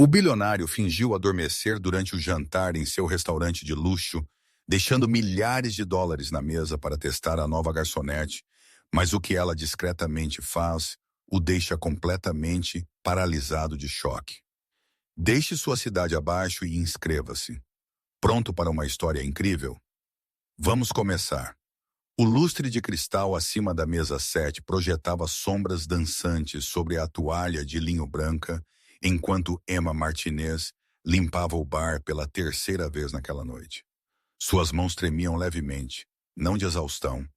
O bilionário fingiu adormecer durante o jantar em seu restaurante de luxo, deixando milhares de dólares na mesa para testar a nova garçonete, mas o que ela discretamente faz o deixa completamente paralisado de choque. Deixe sua cidade abaixo e inscreva-se. Pronto para uma história incrível? Vamos começar. O lustre de cristal acima da mesa 7 projetava sombras dançantes sobre a toalha de linho branca, enquanto Emma Martinez limpava o bar pela terceira vez naquela noite. Suas mãos tremiam levemente, não de exaustão,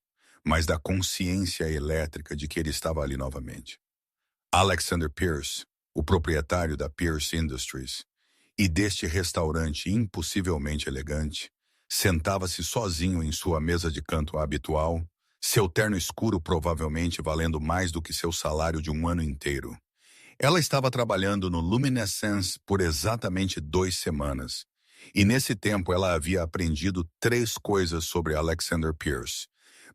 mas da consciência elétrica de que ele estava ali novamente. Alexander Pierce, o proprietário da Pierce Industries e deste restaurante impossivelmente elegante, sentava-se sozinho em sua mesa de canto habitual, seu terno escuro provavelmente valendo mais do que seu salário de um ano inteiro. Ela estava trabalhando no Luminescence por exatamente 2 semanas, e nesse tempo ela havia aprendido 3 coisas sobre Alexander Pierce.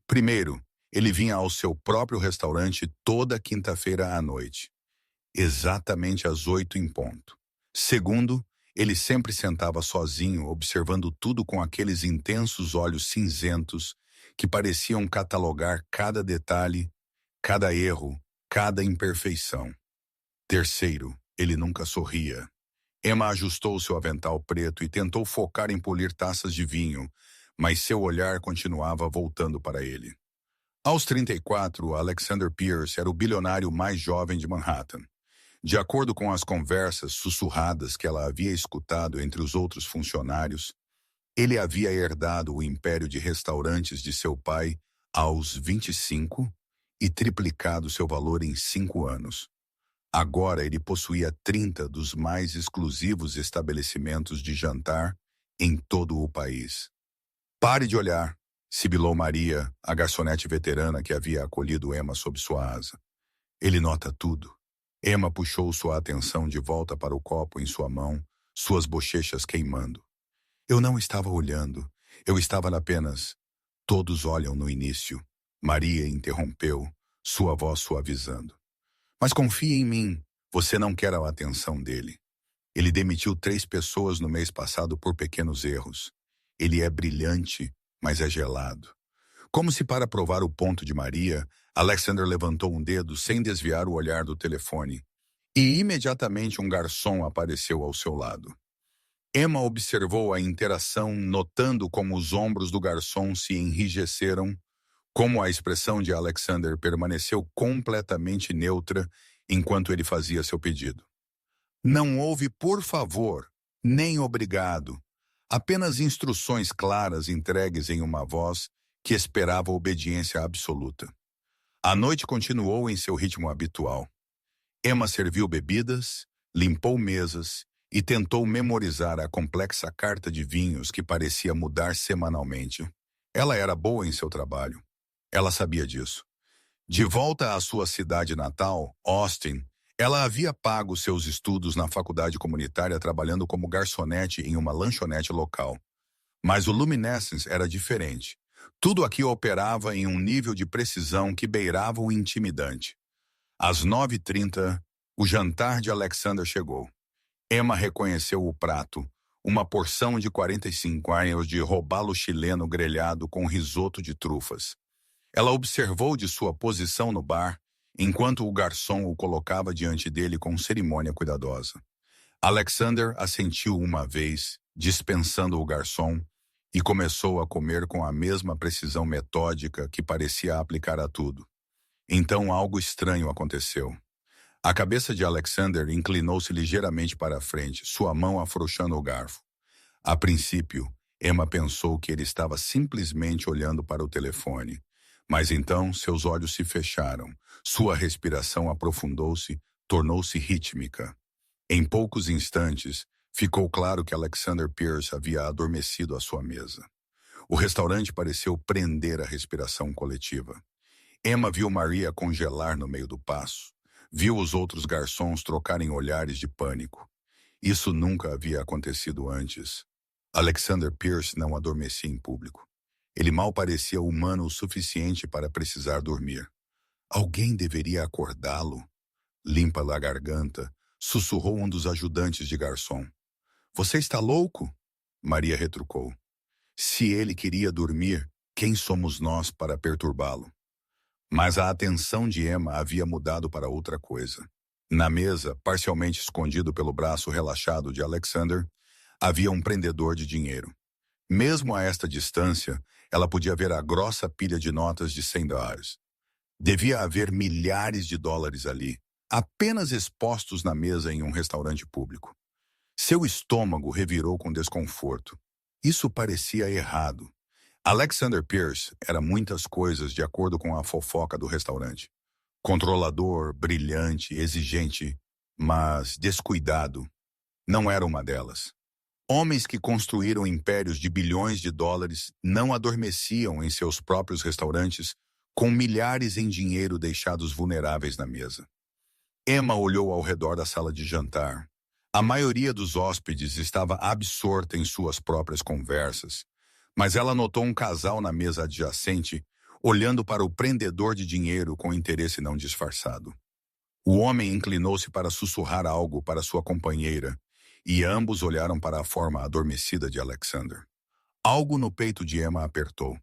Primeiro, ele vinha ao seu próprio restaurante toda quinta-feira à noite, exatamente às 8 em ponto. Segundo, ele sempre sentava sozinho, observando tudo com aqueles intensos olhos cinzentos que pareciam catalogar cada detalhe, cada erro, cada imperfeição. Terceiro, ele nunca sorria. Emma ajustou seu avental preto e tentou focar em polir taças de vinho, mas seu olhar continuava voltando para ele. Aos 34, Alexander Pierce era o bilionário mais jovem de Manhattan. De acordo com as conversas sussurradas que ela havia escutado entre os outros funcionários, ele havia herdado o império de restaurantes de seu pai aos 25 e triplicado seu valor em 5 anos. Agora ele possuía 30 dos mais exclusivos estabelecimentos de jantar em todo o país. Pare de olhar, sibilou Maria, a garçonete veterana que havia acolhido Emma sob sua asa. Ele nota tudo. Emma puxou sua atenção de volta para o copo em sua mão, suas bochechas queimando. Eu não estava olhando, eu estava apenas... Todos olham no início. Maria interrompeu, sua voz suavizando. Mas confie em mim, você não quer a atenção dele. Ele demitiu 3 pessoas no mês passado por pequenos erros. Ele é brilhante, mas é gelado. Como se para provar o ponto de Maria, Alexander levantou um dedo sem desviar o olhar do telefone. E imediatamente um garçom apareceu ao seu lado. Emma observou a interação, notando como os ombros do garçom se enrijeceram, como a expressão de Alexander permaneceu completamente neutra enquanto ele fazia seu pedido. Não houve por favor, nem obrigado, apenas instruções claras entregues em uma voz que esperava obediência absoluta. A noite continuou em seu ritmo habitual. Emma serviu bebidas, limpou mesas e tentou memorizar a complexa carta de vinhos que parecia mudar semanalmente. Ela era boa em seu trabalho. Ela sabia disso. De volta à sua cidade natal, Austin, ela havia pago seus estudos na faculdade comunitária trabalhando como garçonete em uma lanchonete local. Mas o Luminescence era diferente. Tudo aqui operava em um nível de precisão que beirava o intimidante. Às 9h30, o jantar de Alexander chegou. Emma reconheceu o prato, uma porção de 45 anos de robalo chileno grelhado com risoto de trufas. Ela observou de sua posição no bar, enquanto o garçom o colocava diante dele com cerimônia cuidadosa. Alexander assentiu uma vez, dispensando o garçom, e começou a comer com a mesma precisão metódica que parecia aplicar a tudo. Então algo estranho aconteceu. A cabeça de Alexander inclinou-se ligeiramente para a frente, sua mão afrouxando o garfo. A princípio, Emma pensou que ele estava simplesmente olhando para o telefone. Mas então seus olhos se fecharam, sua respiração aprofundou-se, tornou-se rítmica. Em poucos instantes, ficou claro que Alexander Pierce havia adormecido à sua mesa. O restaurante pareceu prender a respiração coletiva. Emma viu Maria congelar no meio do passo. Viu os outros garçons trocarem olhares de pânico. Isso nunca havia acontecido antes. Alexander Pierce não adormecia em público. Ele mal parecia humano o suficiente para precisar dormir. Alguém deveria acordá-lo. Limpa a garganta, sussurrou um dos ajudantes de garçom. Você está louco? Maria retrucou. Se ele queria dormir, quem somos nós para perturbá-lo? Mas a atenção de Emma havia mudado para outra coisa. Na mesa, parcialmente escondido pelo braço relaxado de Alexander, havia um prendedor de dinheiro. Mesmo a esta distância, ela podia ver a grossa pilha de notas de $100. Devia haver milhares de dólares ali, apenas expostos na mesa em um restaurante público. Seu estômago revirou com desconforto. Isso parecia errado. Alexander Pierce era muitas coisas de acordo com a fofoca do restaurante. Controlador, brilhante, exigente, mas descuidado. Não era uma delas. Homens que construíram impérios de bilhões de dólares não adormeciam em seus próprios restaurantes com milhares em dinheiro deixados vulneráveis na mesa. Emma olhou ao redor da sala de jantar. A maioria dos hóspedes estava absorta em suas próprias conversas, mas ela notou um casal na mesa adjacente, olhando para o prendedor de dinheiro com interesse não disfarçado. O homem inclinou-se para sussurrar algo para sua companheira, e ambos olharam para a forma adormecida de Alexander. Algo no peito de Emma apertou.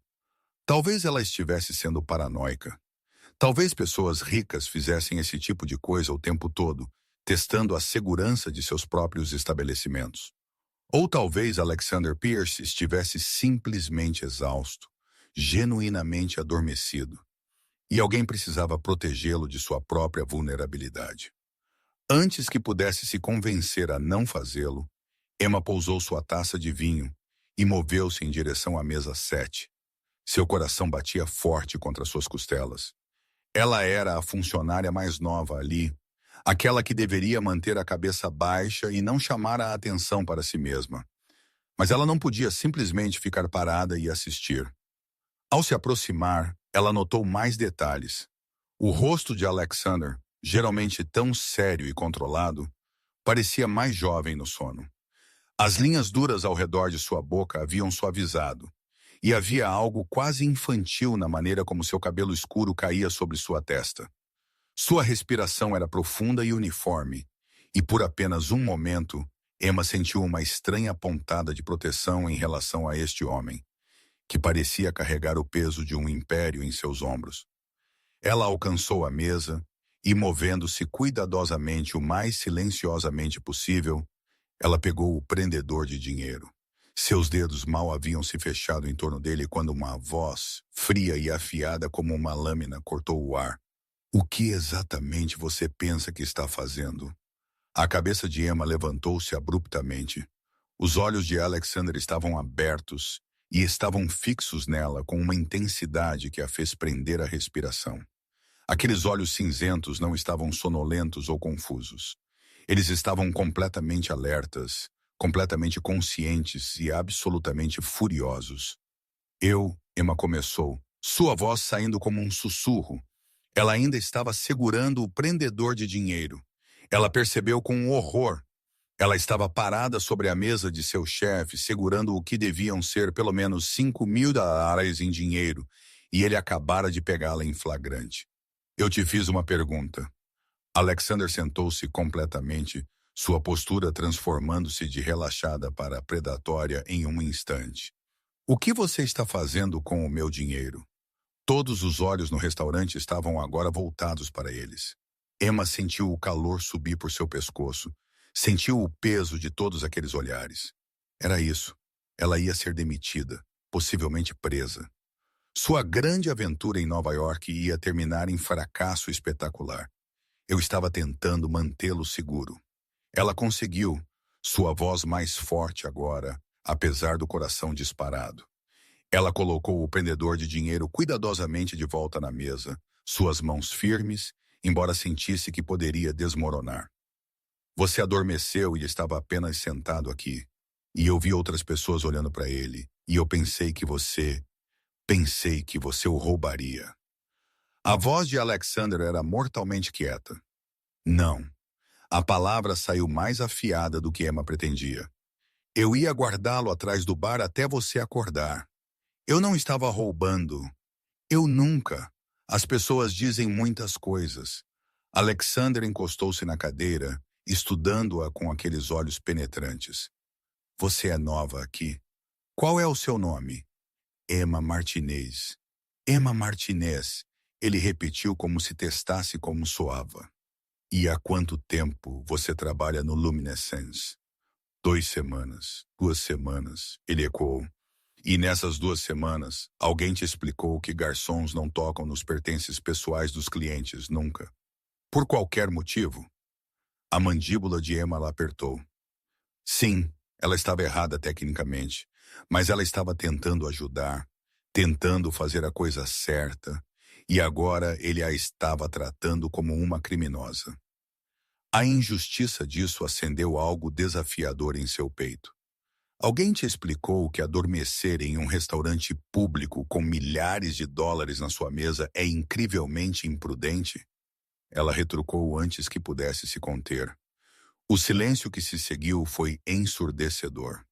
Talvez ela estivesse sendo paranoica. Talvez pessoas ricas fizessem esse tipo de coisa o tempo todo, testando a segurança de seus próprios estabelecimentos. Ou talvez Alexander Pierce estivesse simplesmente exausto, genuinamente adormecido, e alguém precisava protegê-lo de sua própria vulnerabilidade. Antes que pudesse se convencer a não fazê-lo, Emma pousou sua taça de vinho e moveu-se em direção à mesa 7. Seu coração batia forte contra suas costelas. Ela era a funcionária mais nova ali, aquela que deveria manter a cabeça baixa e não chamar a atenção para si mesma. Mas ela não podia simplesmente ficar parada e assistir. Ao se aproximar, ela notou mais detalhes. O rosto de Alexander, geralmente tão sério e controlado, parecia mais jovem no sono. As linhas duras ao redor de sua boca haviam suavizado, e havia algo quase infantil na maneira como seu cabelo escuro caía sobre sua testa. Sua respiração era profunda e uniforme, e por apenas um momento, Emma sentiu uma estranha pontada de proteção em relação a este homem, que parecia carregar o peso de um império em seus ombros. Ela alcançou a mesa e, movendo-se cuidadosamente o mais silenciosamente possível, ela pegou o prendedor de dinheiro. Seus dedos mal haviam se fechado em torno dele quando uma voz, fria e afiada como uma lâmina, cortou o ar. O que exatamente você pensa que está fazendo? A cabeça de Emma levantou-se abruptamente. Os olhos de Alexander estavam abertos e estavam fixos nela com uma intensidade que a fez prender a respiração. Aqueles olhos cinzentos não estavam sonolentos ou confusos. Eles estavam completamente alertas, completamente conscientes e absolutamente furiosos. Emma começou, sua voz saindo como um sussurro. Ela ainda estava segurando o prendedor de dinheiro. Ela percebeu com horror. Ela estava parada sobre a mesa de seu chefe, segurando o que deviam ser pelo menos $5.000 em dinheiro, e ele acabara de pegá-la em flagrante. Eu te fiz uma pergunta. Alexander sentou-se completamente, sua postura transformando-se de relaxada para predatória em um instante. O que você está fazendo com o meu dinheiro? Todos os olhos no restaurante estavam agora voltados para eles. Emma sentiu o calor subir por seu pescoço. Sentiu o peso de todos aqueles olhares. Era isso. Ela ia ser demitida, possivelmente presa. Sua grande aventura em Nova York ia terminar em fracasso espetacular. Eu estava tentando mantê-lo seguro. Ela conseguiu, sua voz mais forte agora, apesar do coração disparado. Ela colocou o prendedor de dinheiro cuidadosamente de volta na mesa, suas mãos firmes, embora sentisse que poderia desmoronar. Você adormeceu e estava apenas sentado aqui. E eu vi outras pessoas olhando para ele, e eu pensei que você o roubaria. A voz de Alexander era mortalmente quieta. Não. A palavra saiu mais afiada do que Emma pretendia. Eu ia guardá-lo atrás do bar até você acordar. Eu não estava roubando. Eu nunca. As pessoas dizem muitas coisas. Alexander encostou-se na cadeira estudando-a com aqueles olhos penetrantes. Você é nova aqui. Qual é o seu nome? Emma Martinez. Emma Martinez. Ele repetiu como se testasse como soava. E há quanto tempo você trabalha no Luminescence? 2 semanas, 2 semanas, ele ecoou. E nessas 2 semanas, alguém te explicou que garçons não tocam nos pertences pessoais dos clientes nunca. Por qualquer motivo? A mandíbula de Emma la apertou. Sim, ela estava errada tecnicamente, mas ela estava tentando ajudar, tentando fazer a coisa certa, e agora ele a estava tratando como uma criminosa. A injustiça disso acendeu algo desafiador em seu peito. Alguém te explicou que adormecer em um restaurante público com milhares de dólares na sua mesa é incrivelmente imprudente? Ela retrucou antes que pudesse se conter. O silêncio que se seguiu foi ensurdecedor.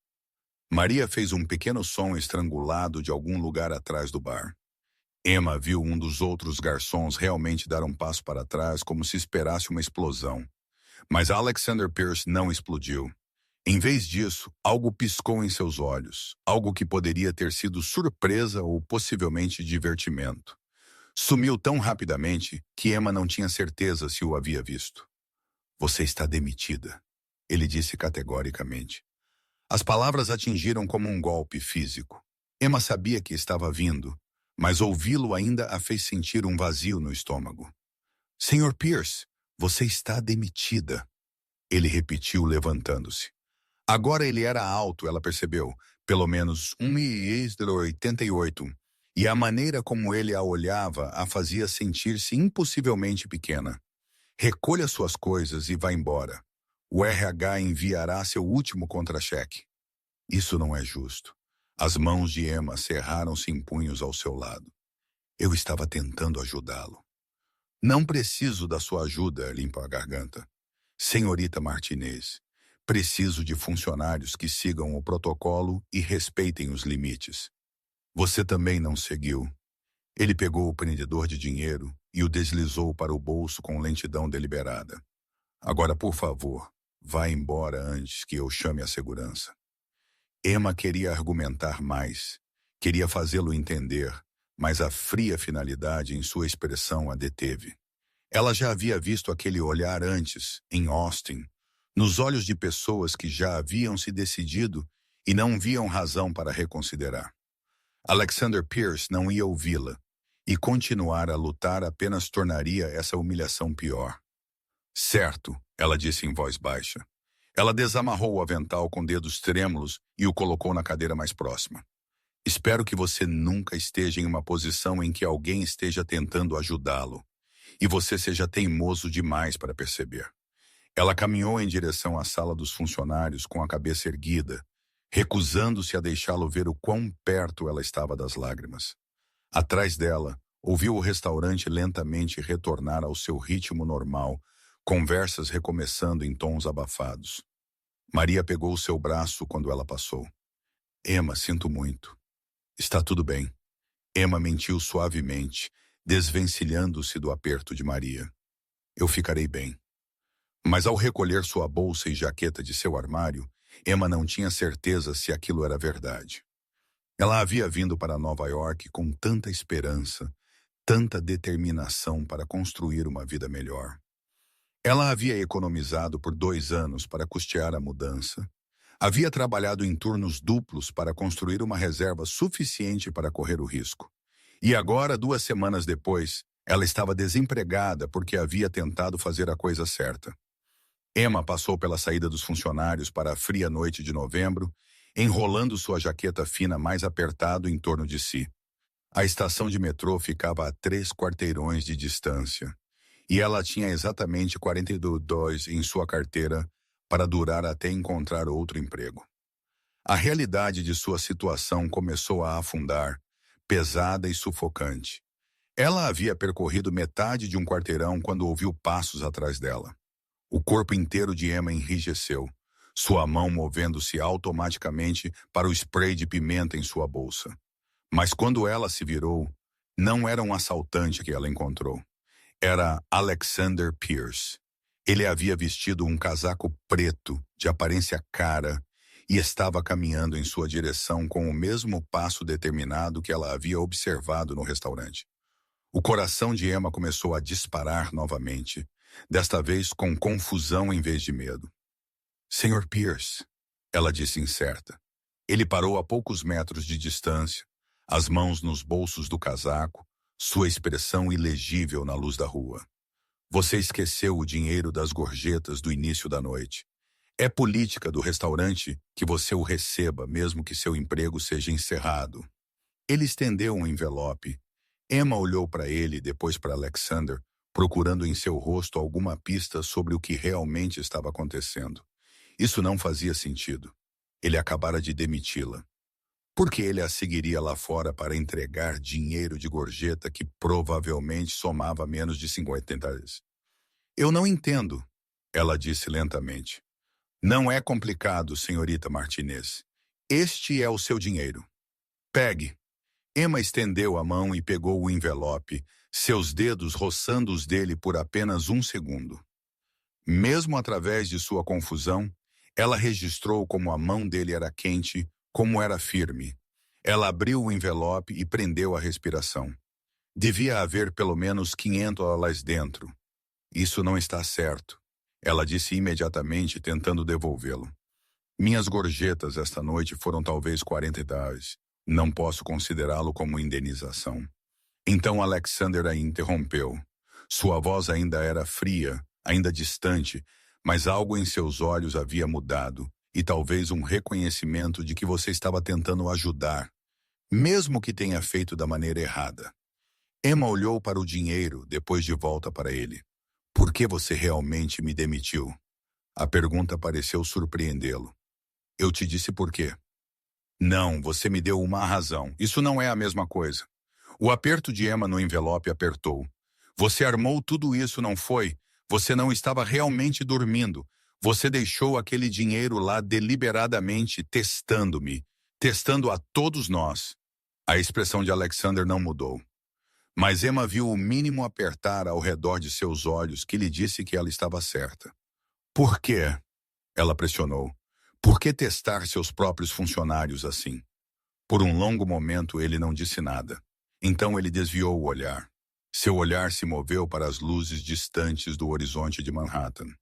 Maria fez um pequeno som estrangulado de algum lugar atrás do bar. Emma viu um dos outros garçons realmente dar um passo para trás como se esperasse uma explosão. Mas Alexander Pierce não explodiu. Em vez disso, algo piscou em seus olhos, algo que poderia ter sido surpresa ou possivelmente divertimento. Sumiu tão rapidamente que Emma não tinha certeza se o havia visto. Você está demitida, ele disse categoricamente. As palavras atingiram como um golpe físico. Emma sabia que estava vindo, mas ouvi-lo ainda a fez sentir um vazio no estômago. Sr. Pierce, você está demitida, ele repetiu levantando-se. Agora ele era alto, ela percebeu, pelo menos 1,88, e a maneira como ele a olhava a fazia sentir-se impossivelmente pequena. Recolha suas coisas e vá embora. O RH enviará seu último contra-cheque. Isso não é justo. As mãos de Emma cerraram-se em punhos ao seu lado. Eu estava tentando ajudá-lo. Não preciso da sua ajuda, limpa a garganta. Senhorita Martinez, preciso de funcionários que sigam o protocolo e respeitem os limites. Você também não seguiu. Ele pegou o prendedor de dinheiro e o deslizou para o bolso com lentidão deliberada. Agora, por favor, vá embora antes que eu chame a segurança. Emma queria argumentar mais, queria fazê-lo entender, mas a fria finalidade em sua expressão a deteve. Ela já havia visto aquele olhar antes, em Austin, nos olhos de pessoas que já haviam se decidido e não viam razão para reconsiderar. Alexander Pierce não ia ouvi-la, e continuar a lutar apenas tornaria essa humilhação pior. Certo, ela disse em voz baixa. Ela desamarrou o avental com dedos trêmulos e o colocou na cadeira mais próxima. Espero que você nunca esteja em uma posição em que alguém esteja tentando ajudá-lo, e você seja teimoso demais para perceber. Ela caminhou em direção à sala dos funcionários com a cabeça erguida, recusando-se a deixá-lo ver o quão perto ela estava das lágrimas. Atrás dela, ouviu o restaurante lentamente retornar ao seu ritmo normal, conversas recomeçando em tons abafados. Maria pegou seu braço quando ela passou. Emma, sinto muito. Está tudo bem. Emma mentiu suavemente, desvencilhando-se do aperto de Maria. Eu ficarei bem. Mas ao recolher sua bolsa e jaqueta de seu armário, Emma não tinha certeza se aquilo era verdade. Ela havia vindo para Nova York com tanta esperança, tanta determinação para construir uma vida melhor. Ela havia economizado por 2 anos para custear a mudança. Havia trabalhado em turnos duplos para construir uma reserva suficiente para correr o risco. E agora, 2 semanas depois, ela estava desempregada porque havia tentado fazer a coisa certa. Emma passou pela saída dos funcionários para a fria noite de novembro, enrolando sua jaqueta fina mais apertado em torno de si. A estação de metrô ficava a 3 quarteirões de distância, e ela tinha exatamente 42 em sua carteira para durar até encontrar outro emprego. A realidade de sua situação começou a afundar, pesada e sufocante. Ela havia percorrido metade de um quarteirão quando ouviu passos atrás dela. O corpo inteiro de Emma enrijeceu, sua mão movendo-se automaticamente para o spray de pimenta em sua bolsa. Mas quando ela se virou, não era um assaltante que ela encontrou. Era Alexander Pierce. Ele havia vestido um casaco preto, de aparência cara, e estava caminhando em sua direção com o mesmo passo determinado que ela havia observado no restaurante. O coração de Emma começou a disparar novamente, desta vez com confusão em vez de medo. Senhor Pierce, ela disse incerta. Ele parou a poucos metros de distância, as mãos nos bolsos do casaco, sua expressão ilegível na luz da rua. Você esqueceu o dinheiro das gorjetas do início da noite. É política do restaurante que você o receba, mesmo que seu emprego seja encerrado. Ele estendeu um envelope. Emma olhou para ele e depois para Alexander, procurando em seu rosto alguma pista sobre o que realmente estava acontecendo. Isso não fazia sentido. Ele acabara de demiti-la. Por que ele a seguiria lá fora para entregar dinheiro de gorjeta que provavelmente somava menos de 50 dólares? Eu não entendo, ela disse lentamente. Não é complicado, senhorita Martinez. Este é o seu dinheiro. Pegue. Emma estendeu a mão e pegou o envelope, seus dedos roçando os dele por apenas um segundo. Mesmo através de sua confusão, ela registrou como a mão dele era quente, como era firme. Ela abriu o envelope e prendeu a respiração. Devia haver pelo menos 500 dólares dentro. Isso não está certo, ela disse imediatamente, tentando devolvê-lo. Minhas gorjetas esta noite foram talvez 40 dólares. Não posso considerá-lo como indenização. Então Alexander a interrompeu. Sua voz ainda era fria, ainda distante, mas algo em seus olhos havia mudado, e talvez um reconhecimento de que você estava tentando ajudar, mesmo que tenha feito da maneira errada. Emma olhou para o dinheiro, depois de volta para ele. Por que você realmente me demitiu? A pergunta pareceu surpreendê-lo. Eu te disse por quê. Não, você me deu uma razão. Isso não é a mesma coisa. O aperto de Emma no envelope apertou. Você armou tudo isso, não foi? Você não estava realmente dormindo. Você deixou aquele dinheiro lá deliberadamente testando-me, testando a todos nós. A expressão de Alexander não mudou. Mas Emma viu o mínimo apertar ao redor de seus olhos que lhe disse que ela estava certa. Por quê? Ela pressionou. Por que testar seus próprios funcionários assim? Por um longo momento ele não disse nada. Então ele desviou o olhar. Seu olhar se moveu para as luzes distantes do horizonte de Manhattan.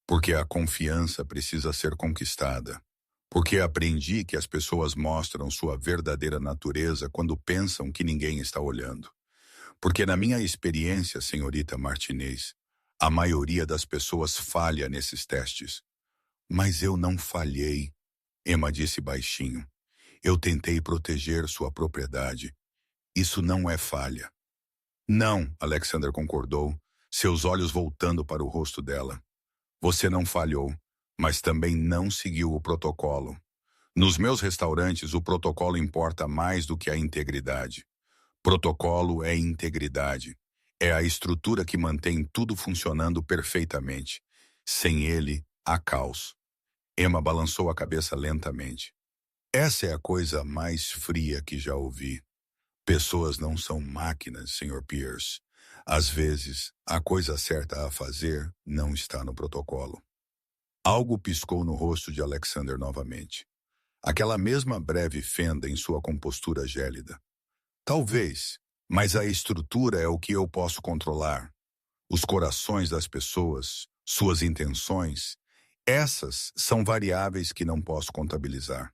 Porque a confiança precisa ser conquistada. Porque aprendi que as pessoas mostram sua verdadeira natureza quando pensam que ninguém está olhando. Porque na minha experiência, senhorita Martinez, a maioria das pessoas falha nesses testes. Mas eu não falhei, Emma disse baixinho. Eu tentei proteger sua propriedade. Isso não é falha. Não, Alexander concordou, seus olhos voltando para o rosto dela. Você não falhou, mas também não seguiu o protocolo. Nos meus restaurantes, o protocolo importa mais do que a integridade. Protocolo é integridade. É a estrutura que mantém tudo funcionando perfeitamente. Sem ele, há caos. Emma balançou a cabeça lentamente. Essa é a coisa mais fria que já ouvi. Pessoas não são máquinas, Sr. Pierce. Às vezes, a coisa certa a fazer não está no protocolo. Algo piscou no rosto de Alexander novamente. Aquela mesma breve fenda em sua compostura gélida. Talvez, mas a estrutura é o que eu posso controlar. Os corações das pessoas, suas intenções, essas são variáveis que não posso contabilizar.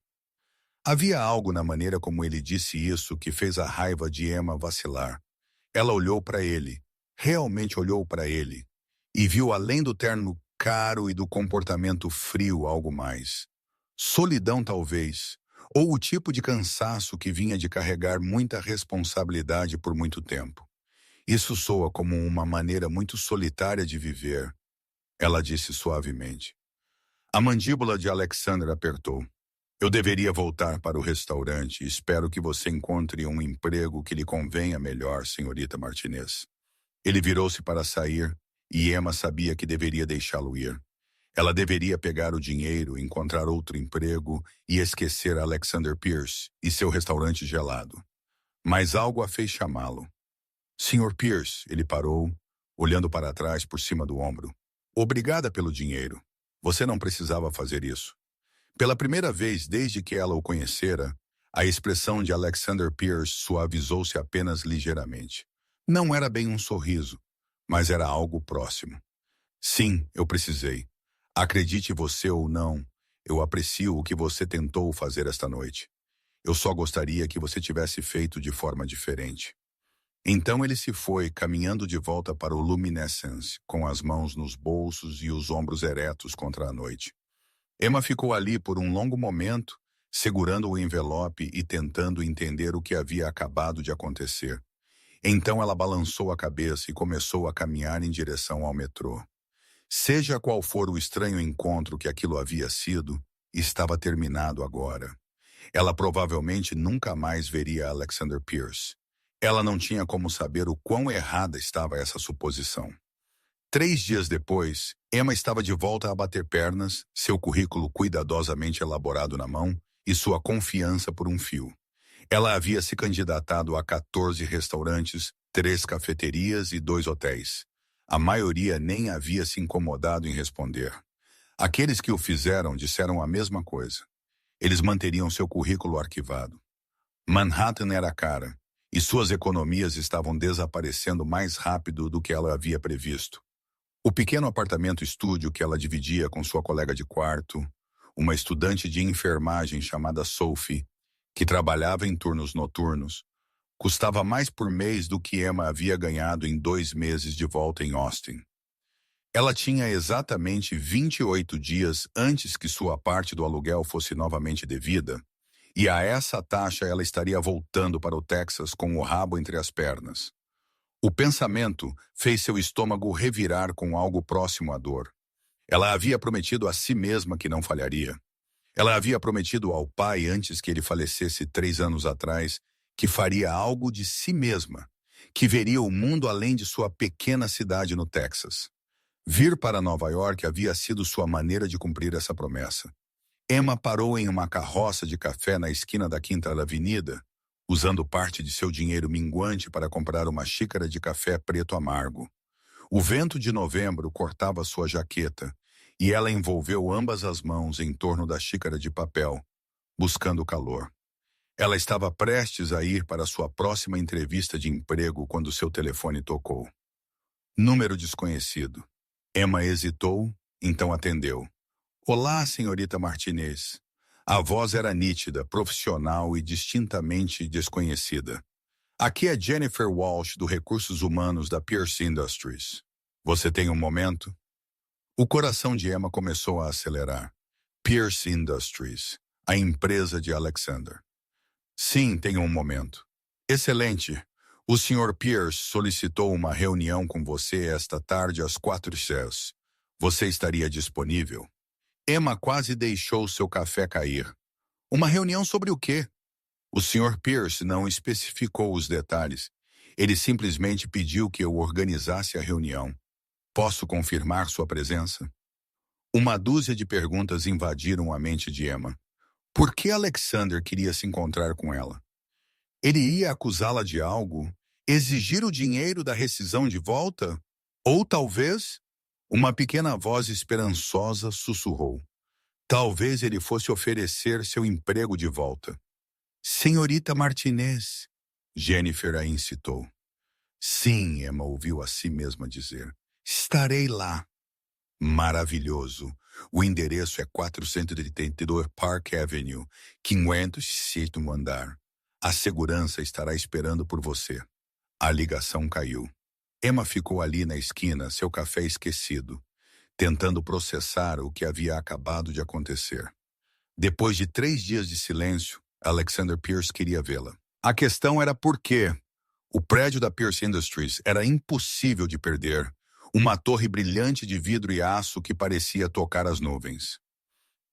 Havia algo na maneira como ele disse isso que fez a raiva de Emma vacilar. Ela olhou para ele, realmente olhou para ele, e viu além do terno caro e do comportamento frio algo mais. Solidão talvez, ou o tipo de cansaço que vinha de carregar muita responsabilidade por muito tempo. Isso soa como uma maneira muito solitária de viver, ela disse suavemente. A mandíbula de Alexander apertou. Eu deveria voltar para o restaurante e espero que você encontre um emprego que lhe convenha melhor, senhorita Martinez. Ele virou-se para sair e Emma sabia que deveria deixá-lo ir. Ela deveria pegar o dinheiro, encontrar outro emprego e esquecer Alexander Pierce e seu restaurante gelado. Mas algo a fez chamá-lo. Sr. Pierce, ele parou, olhando para trás por cima do ombro. Obrigada pelo dinheiro. Você não precisava fazer isso. Pela primeira vez desde que ela o conhecera, a expressão de Alexander Pierce suavizou-se apenas ligeiramente. Não era bem um sorriso, mas era algo próximo. Sim, eu precisei. Acredite você ou não, eu aprecio o que você tentou fazer esta noite. Eu só gostaria que você tivesse feito de forma diferente. Então ele se foi, caminhando de volta para o Luminescence, com as mãos nos bolsos e os ombros eretos contra a noite. Emma ficou ali por um longo momento, segurando o envelope e tentando entender o que havia acabado de acontecer. Então ela balançou a cabeça e começou a caminhar em direção ao metrô. Seja qual for o estranho encontro que aquilo havia sido, estava terminado agora. Ela provavelmente nunca mais veria Alexander Pierce. Ela não tinha como saber o quão errada estava essa suposição. 3 dias depois, Emma estava de volta a bater pernas, seu currículo cuidadosamente elaborado na mão e sua confiança por um fio. Ela havia se candidatado a 14 restaurantes, 3 cafeterias e 2 hotéis. A maioria nem havia se incomodado em responder. Aqueles que o fizeram disseram a mesma coisa. Eles manteriam seu currículo arquivado. Manhattan era cara, e suas economias estavam desaparecendo mais rápido do que ela havia previsto. O pequeno apartamento-estúdio que ela dividia com sua colega de quarto, uma estudante de enfermagem chamada Sophie, que trabalhava em turnos noturnos, custava mais por mês do que Emma havia ganhado em 2 meses de volta em Austin. Ela tinha exatamente 28 dias antes que sua parte do aluguel fosse novamente devida, e a essa taxa ela estaria voltando para o Texas com o rabo entre as pernas. O pensamento fez seu estômago revirar com algo próximo à dor. Ela havia prometido a si mesma que não falharia. Ela havia prometido ao pai antes que ele falecesse 3 anos atrás que faria algo de si mesma, que veria o mundo além de sua pequena cidade no Texas. Vir para Nova York havia sido sua maneira de cumprir essa promessa. Emma parou em uma carroça de café na esquina da Quinta Avenida, usando parte de seu dinheiro minguante para comprar uma xícara de café preto amargo. O vento de novembro cortava sua jaqueta, e ela envolveu ambas as mãos em torno da xícara de papel, buscando calor. Ela estava prestes a ir para sua próxima entrevista de emprego quando seu telefone tocou. Número desconhecido. Emma hesitou, então atendeu. Olá, senhorita Martinez. A voz era nítida, profissional e distintamente desconhecida. Aqui é Jennifer Walsh, do Recursos Humanos da Pierce Industries. Você tem um momento? O coração de Emma começou a acelerar. Pierce Industries, a empresa de Alexander. Sim, tenho um momento. Excelente. O Sr. Pierce solicitou uma reunião com você esta tarde às 4h. Você estaria disponível? Emma quase deixou seu café cair. Uma reunião sobre o quê? O Sr. Pierce não especificou os detalhes. Ele simplesmente pediu que eu organizasse a reunião. Posso confirmar sua presença? Uma dúzia de perguntas invadiram a mente de Emma. Por que Alexander queria se encontrar com ela? Ele ia acusá-la de algo? Exigir o dinheiro da rescisão de volta? Ou talvez... Uma pequena voz esperançosa sussurrou. Talvez ele fosse oferecer seu emprego de volta. Senhorita Martinez, Jennifer a incitou. Sim, Emma ouviu a si mesma dizer. Estarei lá. Maravilhoso. O endereço é 482 Park Avenue, 507º andar. A segurança estará esperando por você. A ligação caiu. Emma ficou ali na esquina, seu café esquecido, tentando processar o que havia acabado de acontecer. Depois de 3 dias de silêncio, Alexander Pierce queria vê-la. A questão era por quê. O prédio da Pierce Industries era impossível de perder, uma torre brilhante de vidro e aço que parecia tocar as nuvens.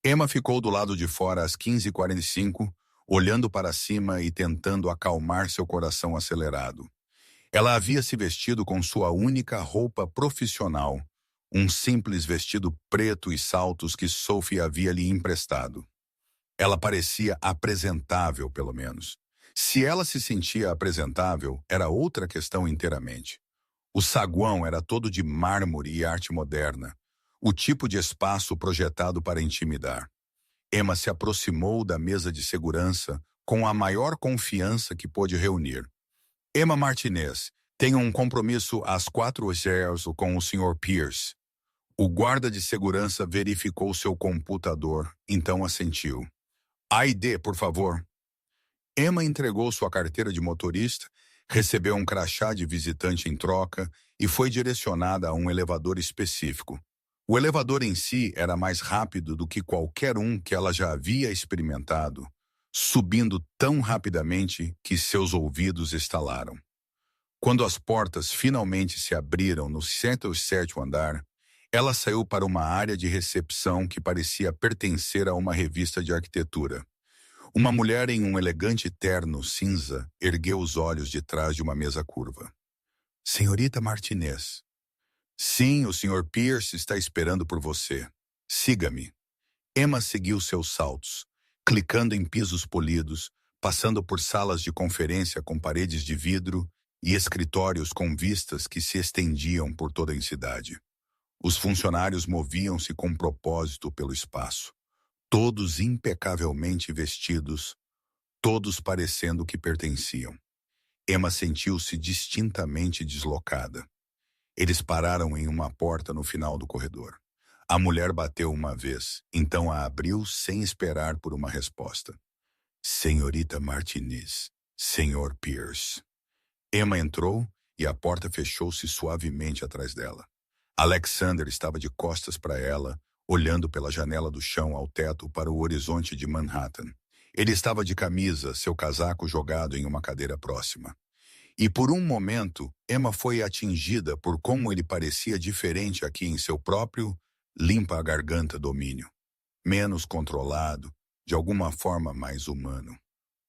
Emma ficou do lado de fora às 15h45, olhando para cima e tentando acalmar seu coração acelerado. Ela havia se vestido com sua única roupa profissional, um simples vestido preto e saltos que Sophie havia lhe emprestado. Ela parecia apresentável, pelo menos. Se ela se sentia apresentável, era outra questão inteiramente. O saguão era todo de mármore e arte moderna. o tipo de espaço projetado para intimidar. Emma se aproximou da mesa de segurança com a maior confiança que pôde reunir. Emma Martinez, tenho um compromisso às 4 horas com o Sr. Pierce. O guarda de segurança verificou seu computador, então assentiu. ID, por favor. Emma entregou sua carteira de motorista, recebeu um crachá de visitante em troca e foi direcionada a um elevador específico. O elevador em si era mais rápido do que qualquer um que ela já havia experimentado, subindo tão rapidamente que seus ouvidos estalaram. Quando as portas finalmente se abriram no 107º andar, ela saiu para uma área de recepção que parecia pertencer a uma revista de arquitetura. Uma mulher em um elegante terno cinza ergueu os olhos de trás de uma mesa curva. Senhorita Martinez. Sim, o Sr. Pierce está esperando por você. Siga-me. Emma seguiu seus saltos, clicando em pisos polidos, passando por salas de conferência com paredes de vidro e escritórios com vistas que se estendiam por toda a cidade. Os funcionários moviam-se com propósito pelo espaço, todos impecavelmente vestidos, todos parecendo que pertenciam. Emma sentiu-se distintamente deslocada. Eles pararam em uma porta no final do corredor. A mulher bateu uma vez, então a abriu sem esperar por uma resposta. Senhorita Martinez, Sr. Pierce. Emma entrou e a porta fechou-se suavemente atrás dela. Alexander estava de costas para ela, olhando pela janela do chão ao teto para o horizonte de Manhattan. Ele estava de camisa, seu casaco jogado em uma cadeira próxima. E por um momento, Emma foi atingida por como ele parecia diferente aqui em seu próprio limpa-a-garganta domínio. Menos controlado, de alguma forma mais humano.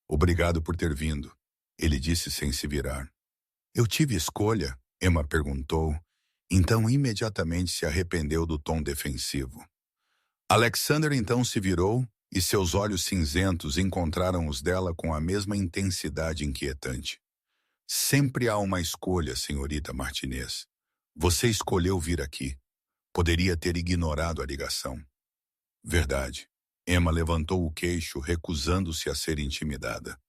Obrigado por ter vindo, ele disse sem se virar. Eu tive escolha? Emma perguntou. Então imediatamente se arrependeu do tom defensivo. Alexander então se virou e seus olhos cinzentos encontraram os dela com a mesma intensidade inquietante. Sempre há uma escolha, senhorita Martinez. Você escolheu vir aqui. Poderia ter ignorado a ligação. Verdade. Emma levantou o queixo, recusando-se a ser intimidada.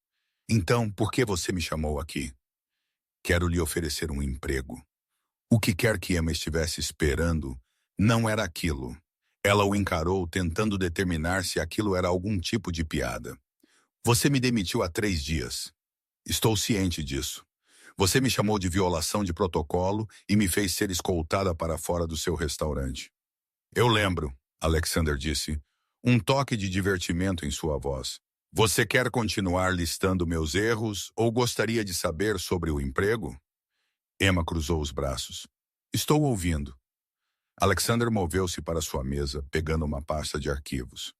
Então, por que você me chamou aqui? Quero lhe oferecer um emprego. O que quer que Emma estivesse esperando não era aquilo. Ela o encarou, tentando determinar se aquilo era algum tipo de piada. Você me demitiu há 3 dias. Estou ciente disso. Você me chamou de violação de protocolo e me fez ser escoltada para fora do seu restaurante. Eu lembro, Alexander disse, um toque de divertimento em sua voz. Você quer continuar listando meus erros ou gostaria de saber sobre o emprego? Emma cruzou os braços. Estou ouvindo. Alexander moveu-se para sua mesa, pegando uma pasta de arquivos.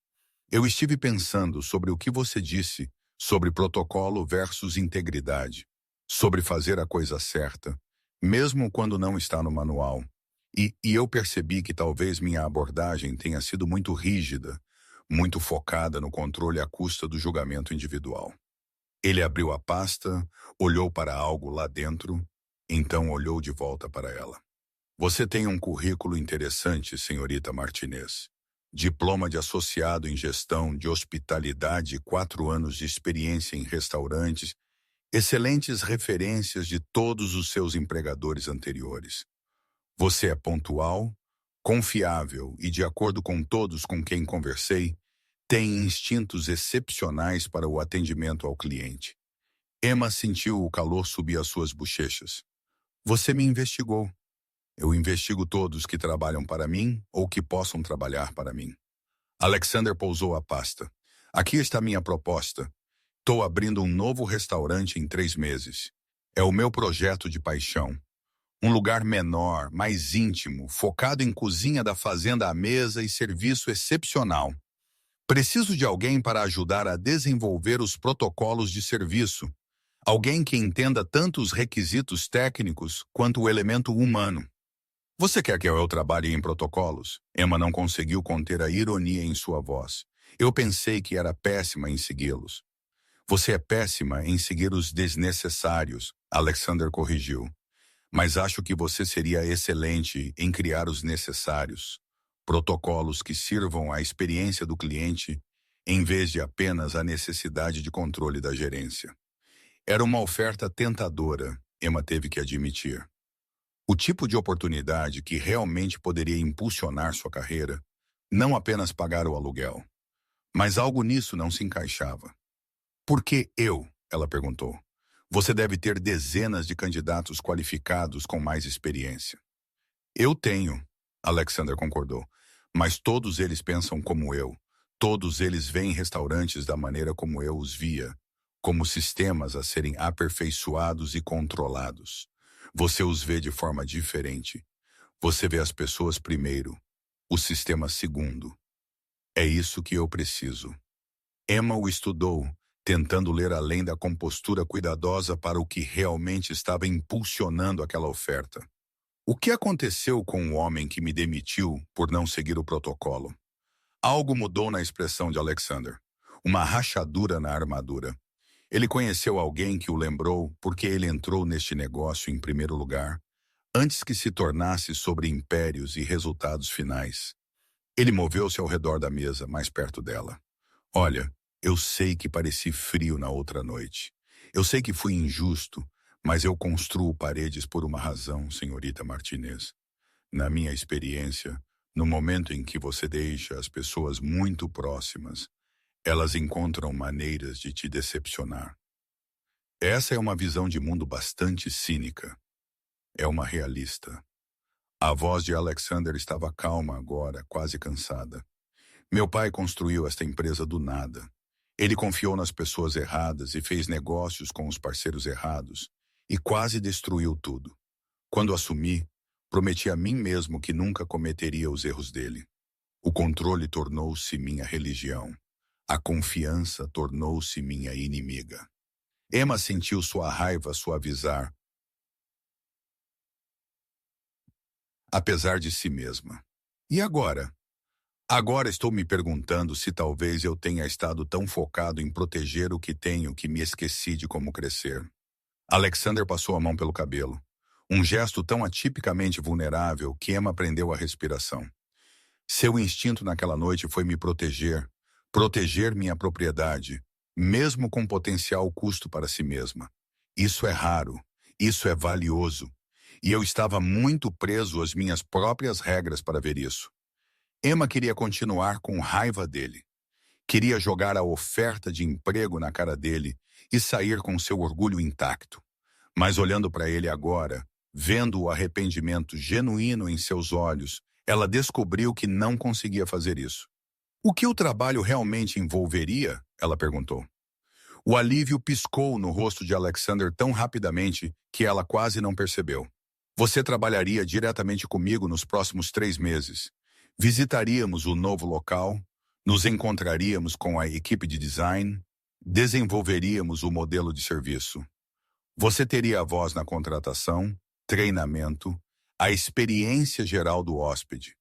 Eu estive pensando sobre o que você disse sobre protocolo versus integridade, sobre fazer a coisa certa, mesmo quando não está no manual. E eu percebi que talvez minha abordagem tenha sido muito rígida, muito focada no controle à custa do julgamento individual. Ele abriu a pasta, olhou para algo lá dentro, então olhou de volta para ela. Você tem um currículo interessante, senhorita Martinez. Diploma de associado em gestão de hospitalidade, 4 anos de experiência em restaurantes, excelentes referências de todos os seus empregadores anteriores. Você é pontual, confiável e, de acordo com todos com quem conversei, tem instintos excepcionais para o atendimento ao cliente. Emma sentiu o calor subir às suas bochechas. Você me investigou. Eu investigo todos que trabalham para mim ou que possam trabalhar para mim. Alexander pousou a pasta. Aqui está minha proposta. Estou abrindo um novo restaurante em 3 meses. É o meu projeto de paixão. Um lugar menor, mais íntimo, focado em cozinha da fazenda à mesa e serviço excepcional. Preciso de alguém para ajudar a desenvolver os protocolos de serviço. Alguém que entenda tanto os requisitos técnicos quanto o elemento humano. Você quer que eu trabalhe em protocolos? Emma não conseguiu conter a ironia em sua voz. Eu pensei que era péssima em segui-los. Você é péssima em seguir os desnecessários, Alexander corrigiu. Mas acho que você seria excelente em criar os necessários. Protocolos que sirvam à experiência do cliente em vez de apenas à necessidade de controle da gerência. Era uma oferta tentadora, Emma teve que admitir. O tipo de oportunidade que realmente poderia impulsionar sua carreira, não apenas pagar o aluguel. Mas algo nisso não se encaixava. Por que eu? Ela perguntou. Você deve ter dezenas de candidatos qualificados com mais experiência. Eu tenho, Alexander concordou, mas todos eles pensam como eu. Todos eles veem restaurantes da maneira como eu os via, como sistemas a serem aperfeiçoados e controlados. Você os vê de forma diferente. Você vê as pessoas primeiro, o sistema segundo. É isso que eu preciso. Emma o estudou, tentando ler além da compostura cuidadosa para o que realmente estava impulsionando aquela oferta. O que aconteceu com o homem que me demitiu por não seguir o protocolo? Algo mudou na expressão de Alexander. Uma rachadura na armadura. Ele conheceu alguém que o lembrou porque ele entrou neste negócio em primeiro lugar, antes que se tornasse sobre impérios e resultados finais. Ele moveu-se ao redor da mesa, mais perto dela. Olha, eu sei que pareci frio na outra noite. Eu sei que fui injusto, mas eu construo paredes por uma razão, senhorita Martinez. Na minha experiência, no momento em que você deixa as pessoas muito próximas, elas encontram maneiras de te decepcionar. Essa é uma visão de mundo bastante cínica. É uma realista. A voz de Alexander estava calma agora, quase cansada. Meu pai construiu esta empresa do nada. Ele confiou nas pessoas erradas e fez negócios com os parceiros errados e quase destruiu tudo. Quando assumi, prometi a mim mesmo que nunca cometeria os erros dele. O controle tornou-se minha religião. A confiança tornou-se minha inimiga. Emma sentiu sua raiva suavizar, apesar de si mesma. E agora? Agora estou me perguntando se talvez eu tenha estado tão focado em proteger o que tenho que me esqueci de como crescer. Alexander passou a mão pelo cabelo. Um gesto tão atipicamente vulnerável que Emma prendeu a respiração. Seu instinto naquela noite foi me proteger, proteger minha propriedade, mesmo com potencial custo para si mesma. Isso é raro, isso é valioso. E eu estava muito preso às minhas próprias regras para ver isso. Emma queria continuar com raiva dele. Queria jogar a oferta de emprego na cara dele e sair com seu orgulho intacto. Mas olhando para ele agora, vendo o arrependimento genuíno em seus olhos, ela descobriu que não conseguia fazer isso. O que o trabalho realmente envolveria? Ela perguntou. O alívio piscou no rosto de Alexander tão rapidamente que ela quase não percebeu. Você trabalharia diretamente comigo nos próximos 3 meses. Visitaríamos o novo local, nos encontraríamos com a equipe de design, desenvolveríamos o modelo de serviço. Você teria a voz na contratação, treinamento, a experiência geral do hóspede.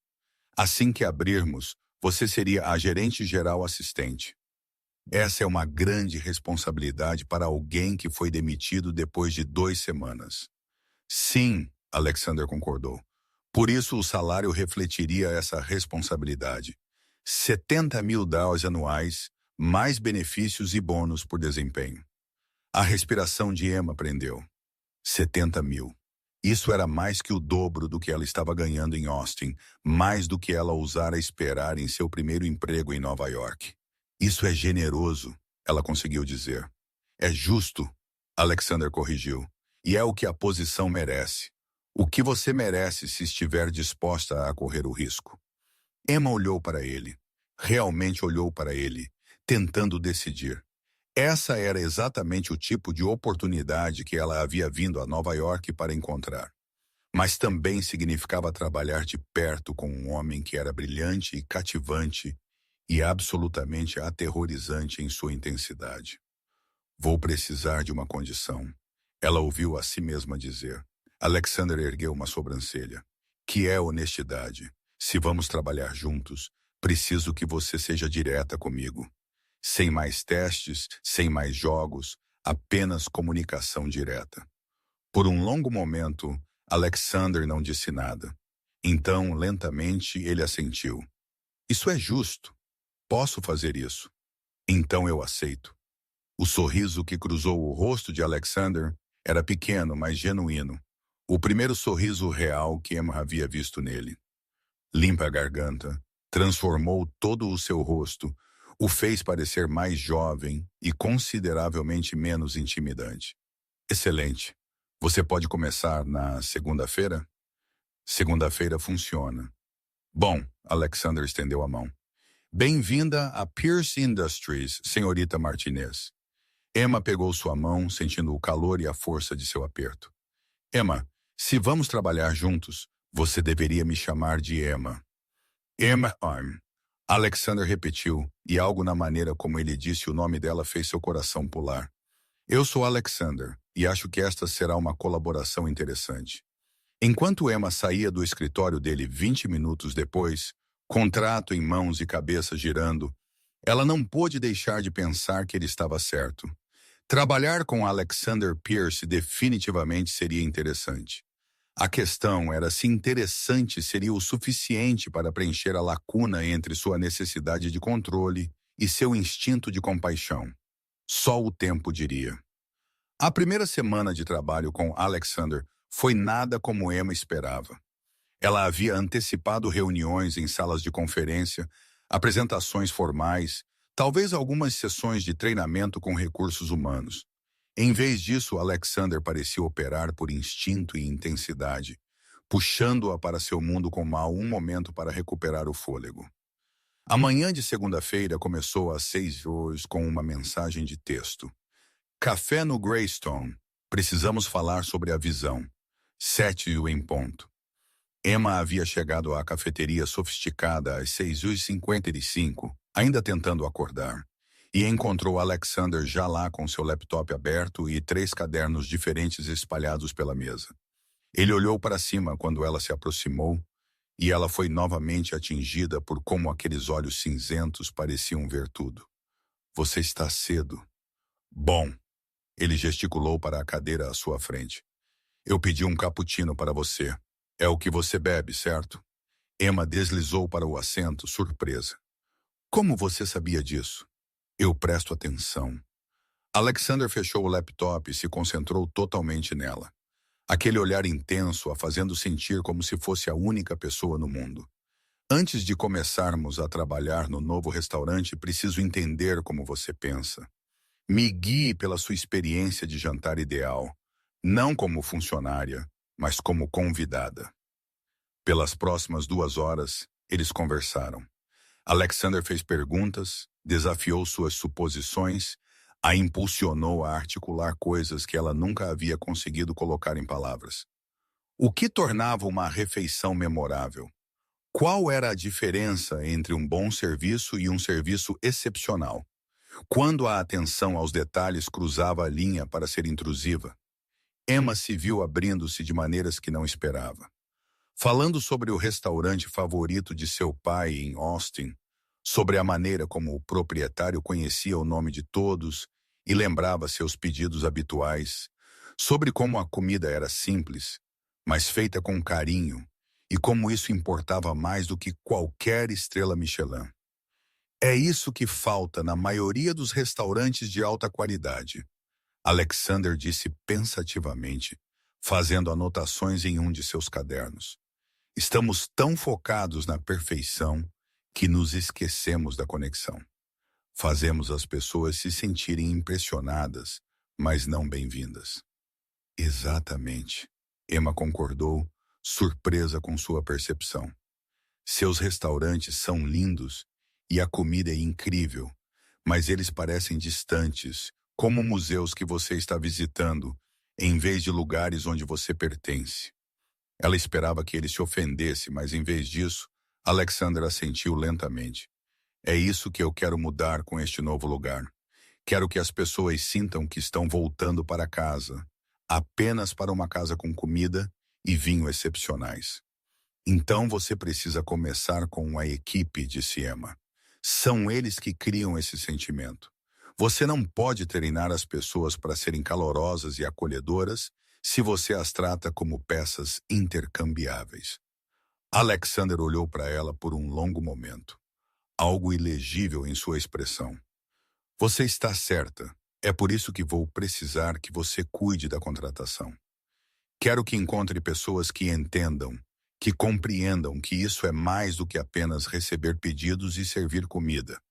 Assim que abrirmos, você seria a gerente geral assistente. Essa é uma grande responsabilidade para alguém que foi demitido depois de 2 semanas. Sim, Alexander concordou. Por isso o salário refletiria essa responsabilidade. 70 mil dólares anuais, mais benefícios e bônus por desempenho. A respiração de Emma prendeu. 70 mil. Isso era mais que o dobro do que ela estava ganhando em Austin, mais do que ela ousara esperar em seu primeiro emprego em Nova York. Isso é generoso, ela conseguiu dizer. É justo, Alexander corrigiu, e é o que a posição merece. O que você merece se estiver disposta a correr o risco. Emma olhou para ele, realmente olhou para ele, tentando decidir. Essa era exatamente o tipo de oportunidade que ela havia vindo a Nova York para encontrar. Mas também significava trabalhar de perto com um homem que era brilhante e cativante e absolutamente aterrorizante em sua intensidade. Vou precisar de uma condição. Ela ouviu a si mesma dizer. Alexander ergueu uma sobrancelha. Que é honestidade. Se vamos trabalhar juntos, preciso que você seja direta comigo. Sem mais testes, sem mais jogos, apenas comunicação direta. Por um longo momento, Alexander não disse nada. Então, lentamente, ele assentiu. Isso é justo. Posso fazer isso. Então eu aceito. O sorriso que cruzou o rosto de Alexander era pequeno, mas genuíno. O primeiro sorriso real que Emma havia visto nele. Limpa a garganta, transformou todo o seu rosto, o fez parecer mais jovem e consideravelmente menos intimidante. Excelente. Você pode começar na segunda-feira? Segunda-feira funciona. Bom, Alexander estendeu a mão. Bem-vinda a Pierce Industries, senhorita Martinez. Emma pegou sua mão, sentindo o calor e a força de seu aperto. Emma, se vamos trabalhar juntos, você deveria me chamar de Emma. Emma Arm. Alexander repetiu, e algo na maneira como ele disse o nome dela fez seu coração pular. Eu sou Alexander, e acho que esta será uma colaboração interessante. Enquanto Emma saía do escritório dele 20 minutos depois, contrato em mãos e cabeça girando, ela não pôde deixar de pensar que ele estava certo. Trabalhar com Alexander Pierce definitivamente seria interessante. A questão era se interessante seria o suficiente para preencher a lacuna entre sua necessidade de controle e seu instinto de compaixão. Só o tempo diria. A primeira semana de trabalho com Alexander foi nada como Emma esperava. Ela havia antecipado reuniões em salas de conferência, apresentações formais, talvez algumas sessões de treinamento com recursos humanos. Em vez disso, Alexander parecia operar por instinto e intensidade, puxando-a para seu mundo com um momento para recuperar o fôlego. A manhã de segunda-feira começou às 6 horas com uma mensagem de texto. Café no Greystone. Precisamos falar sobre a visão. 7 em ponto. Emma havia chegado à cafeteria sofisticada às 6h55, ainda tentando acordar, e encontrou Alexander já lá com seu laptop aberto e 3 cadernos diferentes espalhados pela mesa. Ele olhou para cima quando ela se aproximou, e ela foi novamente atingida por como aqueles olhos cinzentos pareciam ver tudo. Você está cedo. Bom, ele gesticulou para a cadeira à sua frente. Eu pedi um cappuccino para você. É o que você bebe, certo? Emma deslizou para o assento, surpresa. Como você sabia disso? Eu presto atenção. Alexander fechou o laptop e se concentrou totalmente nela. Aquele olhar intenso a fazendo sentir como se fosse a única pessoa no mundo. Antes de começarmos a trabalhar no novo restaurante, preciso entender como você pensa. Me guie pela sua experiência de jantar ideal, não como funcionária, mas como convidada. Pelas próximas 2 horas, eles conversaram. Alexander fez perguntas, desafiou suas suposições, a impulsionou a articular coisas que ela nunca havia conseguido colocar em palavras. O que tornava uma refeição memorável? Qual era a diferença entre um bom serviço e um serviço excepcional? Quando a atenção aos detalhes cruzava a linha para ser intrusiva? Emma se viu abrindo-se de maneiras que não esperava. Falando sobre o restaurante favorito de seu pai em Austin, sobre a maneira como o proprietário conhecia o nome de todos e lembrava seus pedidos habituais, sobre como a comida era simples, mas feita com carinho, e como isso importava mais do que qualquer estrela Michelin. É isso que falta na maioria dos restaurantes de alta qualidade, Alexander disse pensativamente, fazendo anotações em um de seus cadernos. Estamos tão focados na perfeição que nos esquecemos da conexão. Fazemos as pessoas se sentirem impressionadas, mas não bem-vindas. Exatamente. Emma concordou, surpresa com sua percepção. Seus restaurantes são lindos e a comida é incrível, mas eles parecem distantes, como museus que você está visitando, em vez de lugares onde você pertence. Ela esperava que ele se ofendesse, mas em vez disso, Alexander assentiu lentamente. É isso que eu quero mudar com este novo lugar. Quero que as pessoas sintam que estão voltando para casa, apenas para uma casa com comida e vinho excepcionais. Então você precisa começar com a equipe, disse Emma. São eles que criam esse sentimento. Você não pode treinar as pessoas para serem calorosas e acolhedoras se você as trata como peças intercambiáveis. Alexander olhou para ela por um longo momento, algo ilegível em sua expressão. Você está certa. É por isso que vou precisar que você cuide da contratação. Quero que encontre pessoas que entendam, que compreendam que isso é mais do que apenas receber pedidos e servir comida.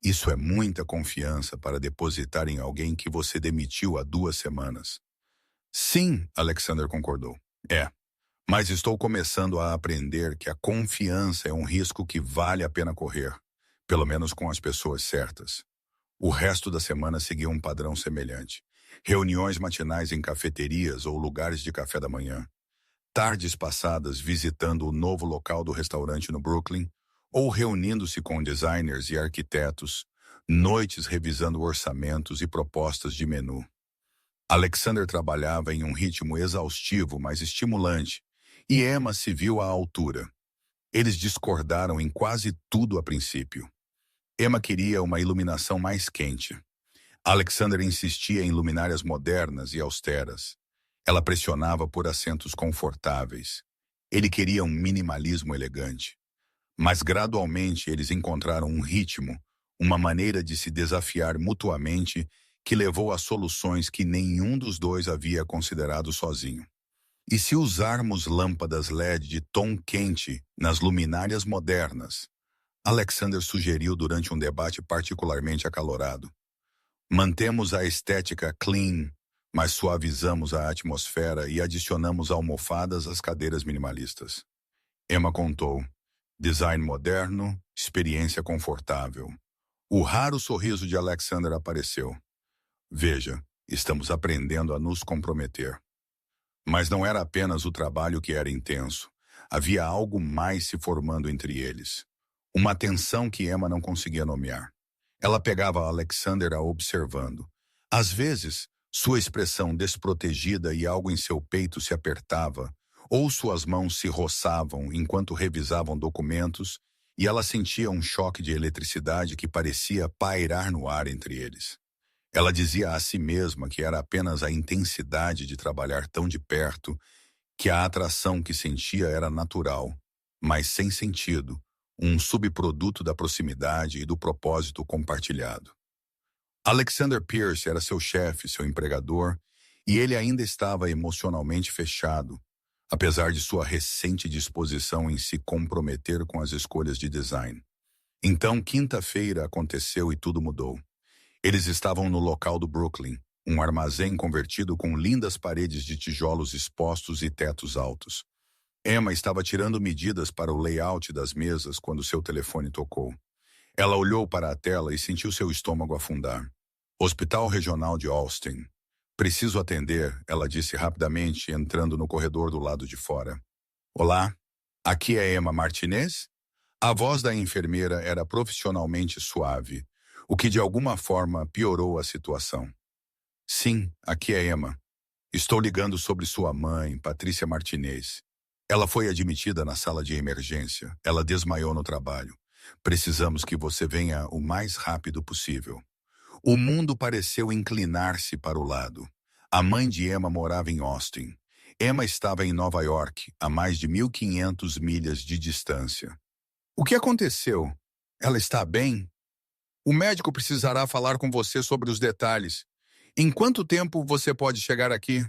Isso é muita confiança para depositar em alguém que você demitiu há 2 semanas. Sim, Alexander concordou. É, mas estou começando a aprender que a confiança é um risco que vale a pena correr, pelo menos com as pessoas certas. O resto da semana seguiu um padrão semelhante. Reuniões matinais em cafeterias ou lugares de café da manhã. Tardes passadas visitando o novo local do restaurante no Brooklyn, ou reunindo-se com designers e arquitetos, noites revisando orçamentos e propostas de menu. Alexander trabalhava em um ritmo exaustivo, mas estimulante, e Emma se viu à altura. Eles discordaram em quase tudo a princípio. Emma queria uma iluminação mais quente. Alexander insistia em luminárias modernas e austeras. Ela pressionava por assentos confortáveis. Ele queria um minimalismo elegante. Mas gradualmente eles encontraram um ritmo, uma maneira de se desafiar mutuamente que levou a soluções que nenhum dos dois havia considerado sozinho. E se usarmos lâmpadas LED de tom quente nas luminárias modernas? Alexander sugeriu durante um debate particularmente acalorado. Mantemos a estética clean, mas suavizamos a atmosfera e adicionamos almofadas às cadeiras minimalistas. Emma contou. Design moderno, experiência confortável. O raro sorriso de Alexander apareceu. Veja, estamos aprendendo a nos comprometer. Mas não era apenas o trabalho que era intenso. Havia algo mais se formando entre eles. Uma tensão que Emma não conseguia nomear. Ela pegava Alexander a observando. Às vezes, sua expressão desprotegida e algo em seu peito se apertava, ou suas mãos se roçavam enquanto revisavam documentos, e ela sentia um choque de eletricidade que parecia pairar no ar entre eles. Ela dizia a si mesma que era apenas a intensidade de trabalhar tão de perto, que a atração que sentia era natural, mas sem sentido, um subproduto da proximidade e do propósito compartilhado. Alexander Pierce era seu chefe, seu empregador, e ele ainda estava emocionalmente fechado, apesar de sua recente disposição em se comprometer com as escolhas de design. Então, quinta-feira aconteceu e tudo mudou. Eles estavam no local do Brooklyn, um armazém convertido com lindas paredes de tijolos expostos e tetos altos. Emma estava tirando medidas para o layout das mesas quando seu telefone tocou. Ela olhou para a tela e sentiu seu estômago afundar. Hospital Regional de Austin. Preciso atender, ela disse rapidamente, entrando no corredor do lado de fora. Olá, aqui é Emma Martinez? A voz da enfermeira era profissionalmente suave, o que de alguma forma piorou a situação. Sim, aqui é Emma. Estou ligando sobre sua mãe, Patrícia Martinez. Ela foi admitida na sala de emergência. Ela desmaiou no trabalho. Precisamos que você venha o mais rápido possível. O mundo pareceu inclinar-se para o lado. A mãe de Emma morava em Austin. Emma estava em Nova York, a mais de 1.500 milhas de distância. O que aconteceu? Ela está bem? O médico precisará falar com você sobre os detalhes. Em quanto tempo você pode chegar aqui?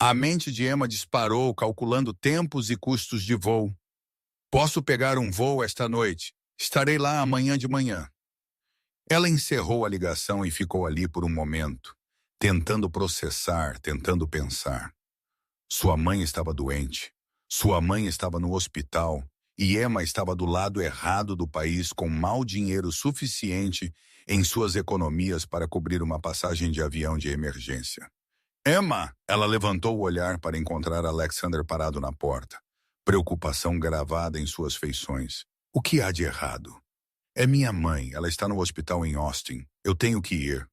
A mente de Emma disparou, calculando tempos e custos de voo. Posso pegar um voo esta noite. Estarei lá amanhã de manhã. Ela encerrou a ligação e ficou ali por um momento, tentando processar, tentando pensar. Sua mãe estava doente. Sua mãe estava no hospital e Emma estava do lado errado do país com mau dinheiro suficiente em suas economias para cobrir uma passagem de avião de emergência. Emma! Ela levantou o olhar para encontrar Alexander parado na porta. Preocupação gravada em suas feições. O que há de errado? É minha mãe, ela está no hospital em Austin. Eu tenho que ir.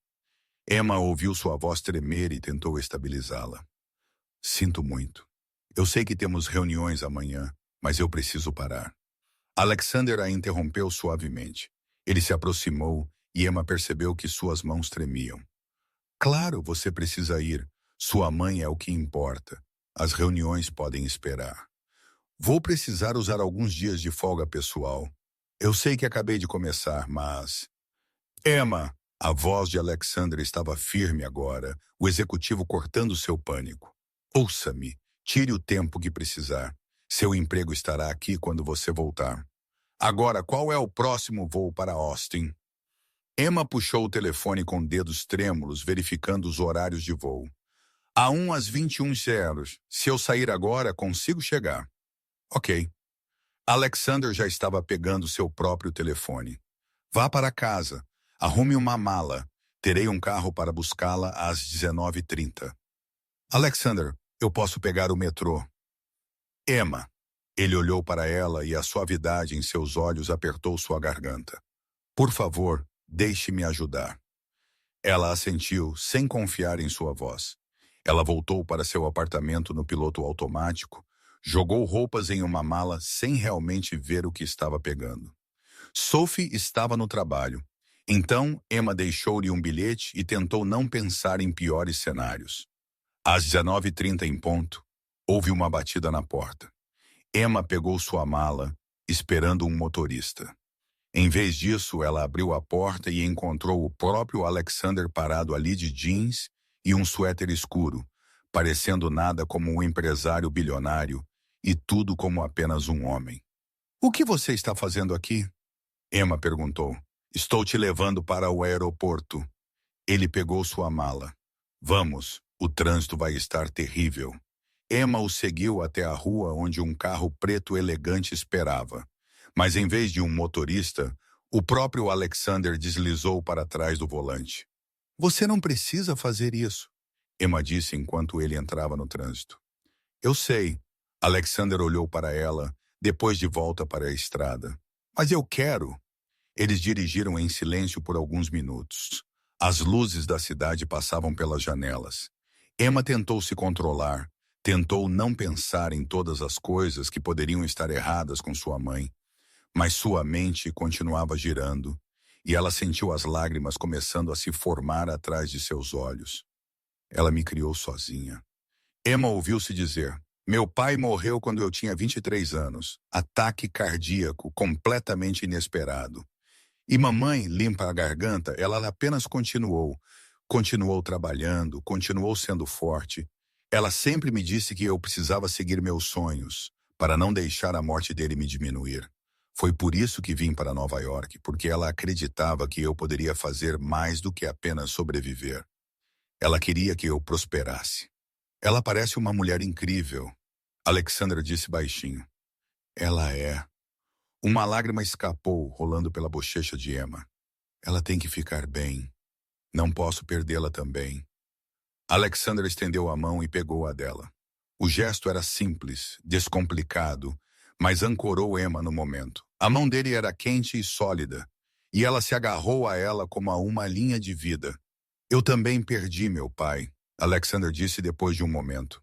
Emma ouviu sua voz tremer e tentou estabilizá-la. Sinto muito. Eu sei que temos reuniões amanhã, mas eu preciso parar. Alexander a interrompeu suavemente. Ele se aproximou e Emma percebeu que suas mãos tremiam. Claro, você precisa ir. Sua mãe é o que importa. As reuniões podem esperar. Vou precisar usar alguns dias de folga pessoal. Eu sei que acabei de começar, mas... Emma! A voz de Alexander estava firme agora, o executivo cortando seu pânico. Ouça-me. Tire o tempo que precisar. Seu emprego estará aqui quando você voltar. Agora, qual é o próximo voo para Austin? Emma puxou o telefone com dedos trêmulos, verificando os horários de voo. Há um às 21h. Se eu sair agora, consigo chegar. Ok. Alexander já estava pegando seu próprio telefone. Vá para casa. Arrume uma mala. Terei um carro para buscá-la às 19h30. Alexander, eu posso pegar o metrô. Emma. Ele olhou para ela e a suavidade em seus olhos apertou sua garganta. Por favor, deixe-me ajudar. Ela assentiu, sem confiar em sua voz. Ela voltou para seu apartamento no piloto automático, jogou roupas em uma mala sem realmente ver o que estava pegando. Sophie estava no trabalho. Então, Emma deixou-lhe um bilhete e tentou não pensar em piores cenários. Às 19h30 em ponto, houve uma batida na porta. Emma pegou sua mala, esperando um motorista. Em vez disso, ela abriu a porta e encontrou o próprio Alexander parado ali de jeans e um suéter escuro, parecendo nada como um empresário bilionário e tudo como apenas um homem. O que você está fazendo aqui? Emma perguntou. Estou te levando para o aeroporto. Ele pegou sua mala. Vamos, o trânsito vai estar terrível. Emma o seguiu até a rua onde um carro preto elegante esperava. Mas em vez de um motorista, o próprio Alexander deslizou para trás do volante. Você não precisa fazer isso, Emma disse enquanto ele entrava no trânsito. Eu sei. Alexander olhou para ela, depois de volta para a estrada. Mas eu quero. Eles dirigiram em silêncio por alguns minutos. As luzes da cidade passavam pelas janelas. Emma tentou se controlar, tentou não pensar em todas as coisas que poderiam estar erradas com sua mãe. Mas sua mente continuava girando, e ela sentiu as lágrimas começando a se formar atrás de seus olhos. Ela me criou sozinha. Emma ouviu-se dizer, meu pai morreu quando eu tinha 23 anos, ataque cardíaco completamente inesperado. E mamãe, limpa a garganta, ela apenas continuou trabalhando, continuou sendo forte. Ela sempre me disse que eu precisava seguir meus sonhos, para não deixar a morte dele me diminuir. Foi por isso que vim para Nova York, porque ela acreditava que eu poderia fazer mais do que apenas sobreviver. Ela queria que eu prosperasse. Ela parece uma mulher incrível, Alexandra disse baixinho. Ela é. Uma lágrima escapou, rolando pela bochecha de Emma. Ela tem que ficar bem. Não posso perdê-la também. Alexandra estendeu a mão e pegou a dela. O gesto era simples, descomplicado, mas ancorou Emma no momento. A mão dele era quente e sólida, e ela se agarrou a ela como a uma linha de vida. Eu também perdi meu pai, Alexander disse depois de um momento.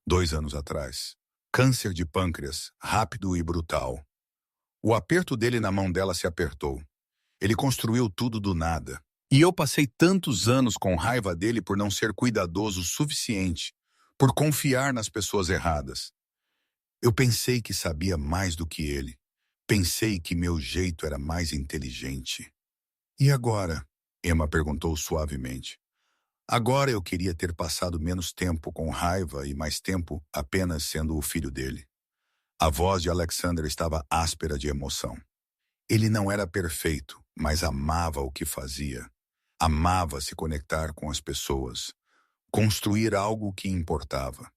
2 anos atrás. Câncer de pâncreas, rápido e brutal. O aperto dele na mão dela se apertou. Ele construiu tudo do nada. E eu passei tantos anos com raiva dele por não ser cuidadoso o suficiente, por confiar nas pessoas erradas. Eu pensei que sabia mais do que ele. Pensei que meu jeito era mais inteligente. E agora? Emma perguntou suavemente. Agora eu queria ter passado menos tempo com raiva e mais tempo apenas sendo o filho dele. A voz de Alexander estava áspera de emoção. Ele não era perfeito, mas amava o que fazia. Amava se conectar com as pessoas, construir algo que importava.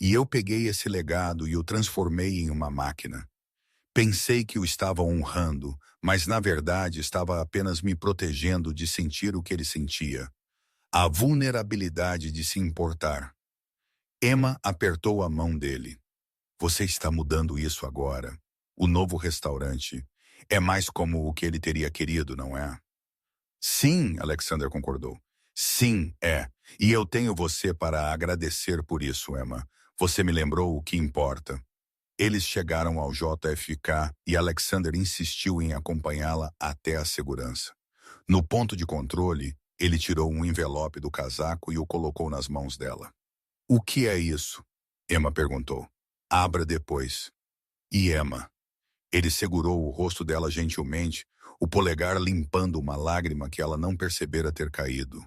E eu peguei esse legado e o transformei em uma máquina. Pensei que o estava honrando, mas na verdade estava apenas me protegendo de sentir o que ele sentia. A vulnerabilidade de se importar. Emma apertou a mão dele. Você está mudando isso agora. O novo restaurante é mais como o que ele teria querido, não é? Sim, Alexander concordou. Sim, é. E eu tenho você para agradecer por isso, Emma. Você me lembrou o que importa. Eles chegaram ao JFK e Alexander insistiu em acompanhá-la até a segurança. No ponto de controle, ele tirou um envelope do casaco e o colocou nas mãos dela. O que é isso? Emma perguntou. Abra depois. E Emma? Ele segurou o rosto dela gentilmente, o polegar limpando uma lágrima que ela não percebera ter caído.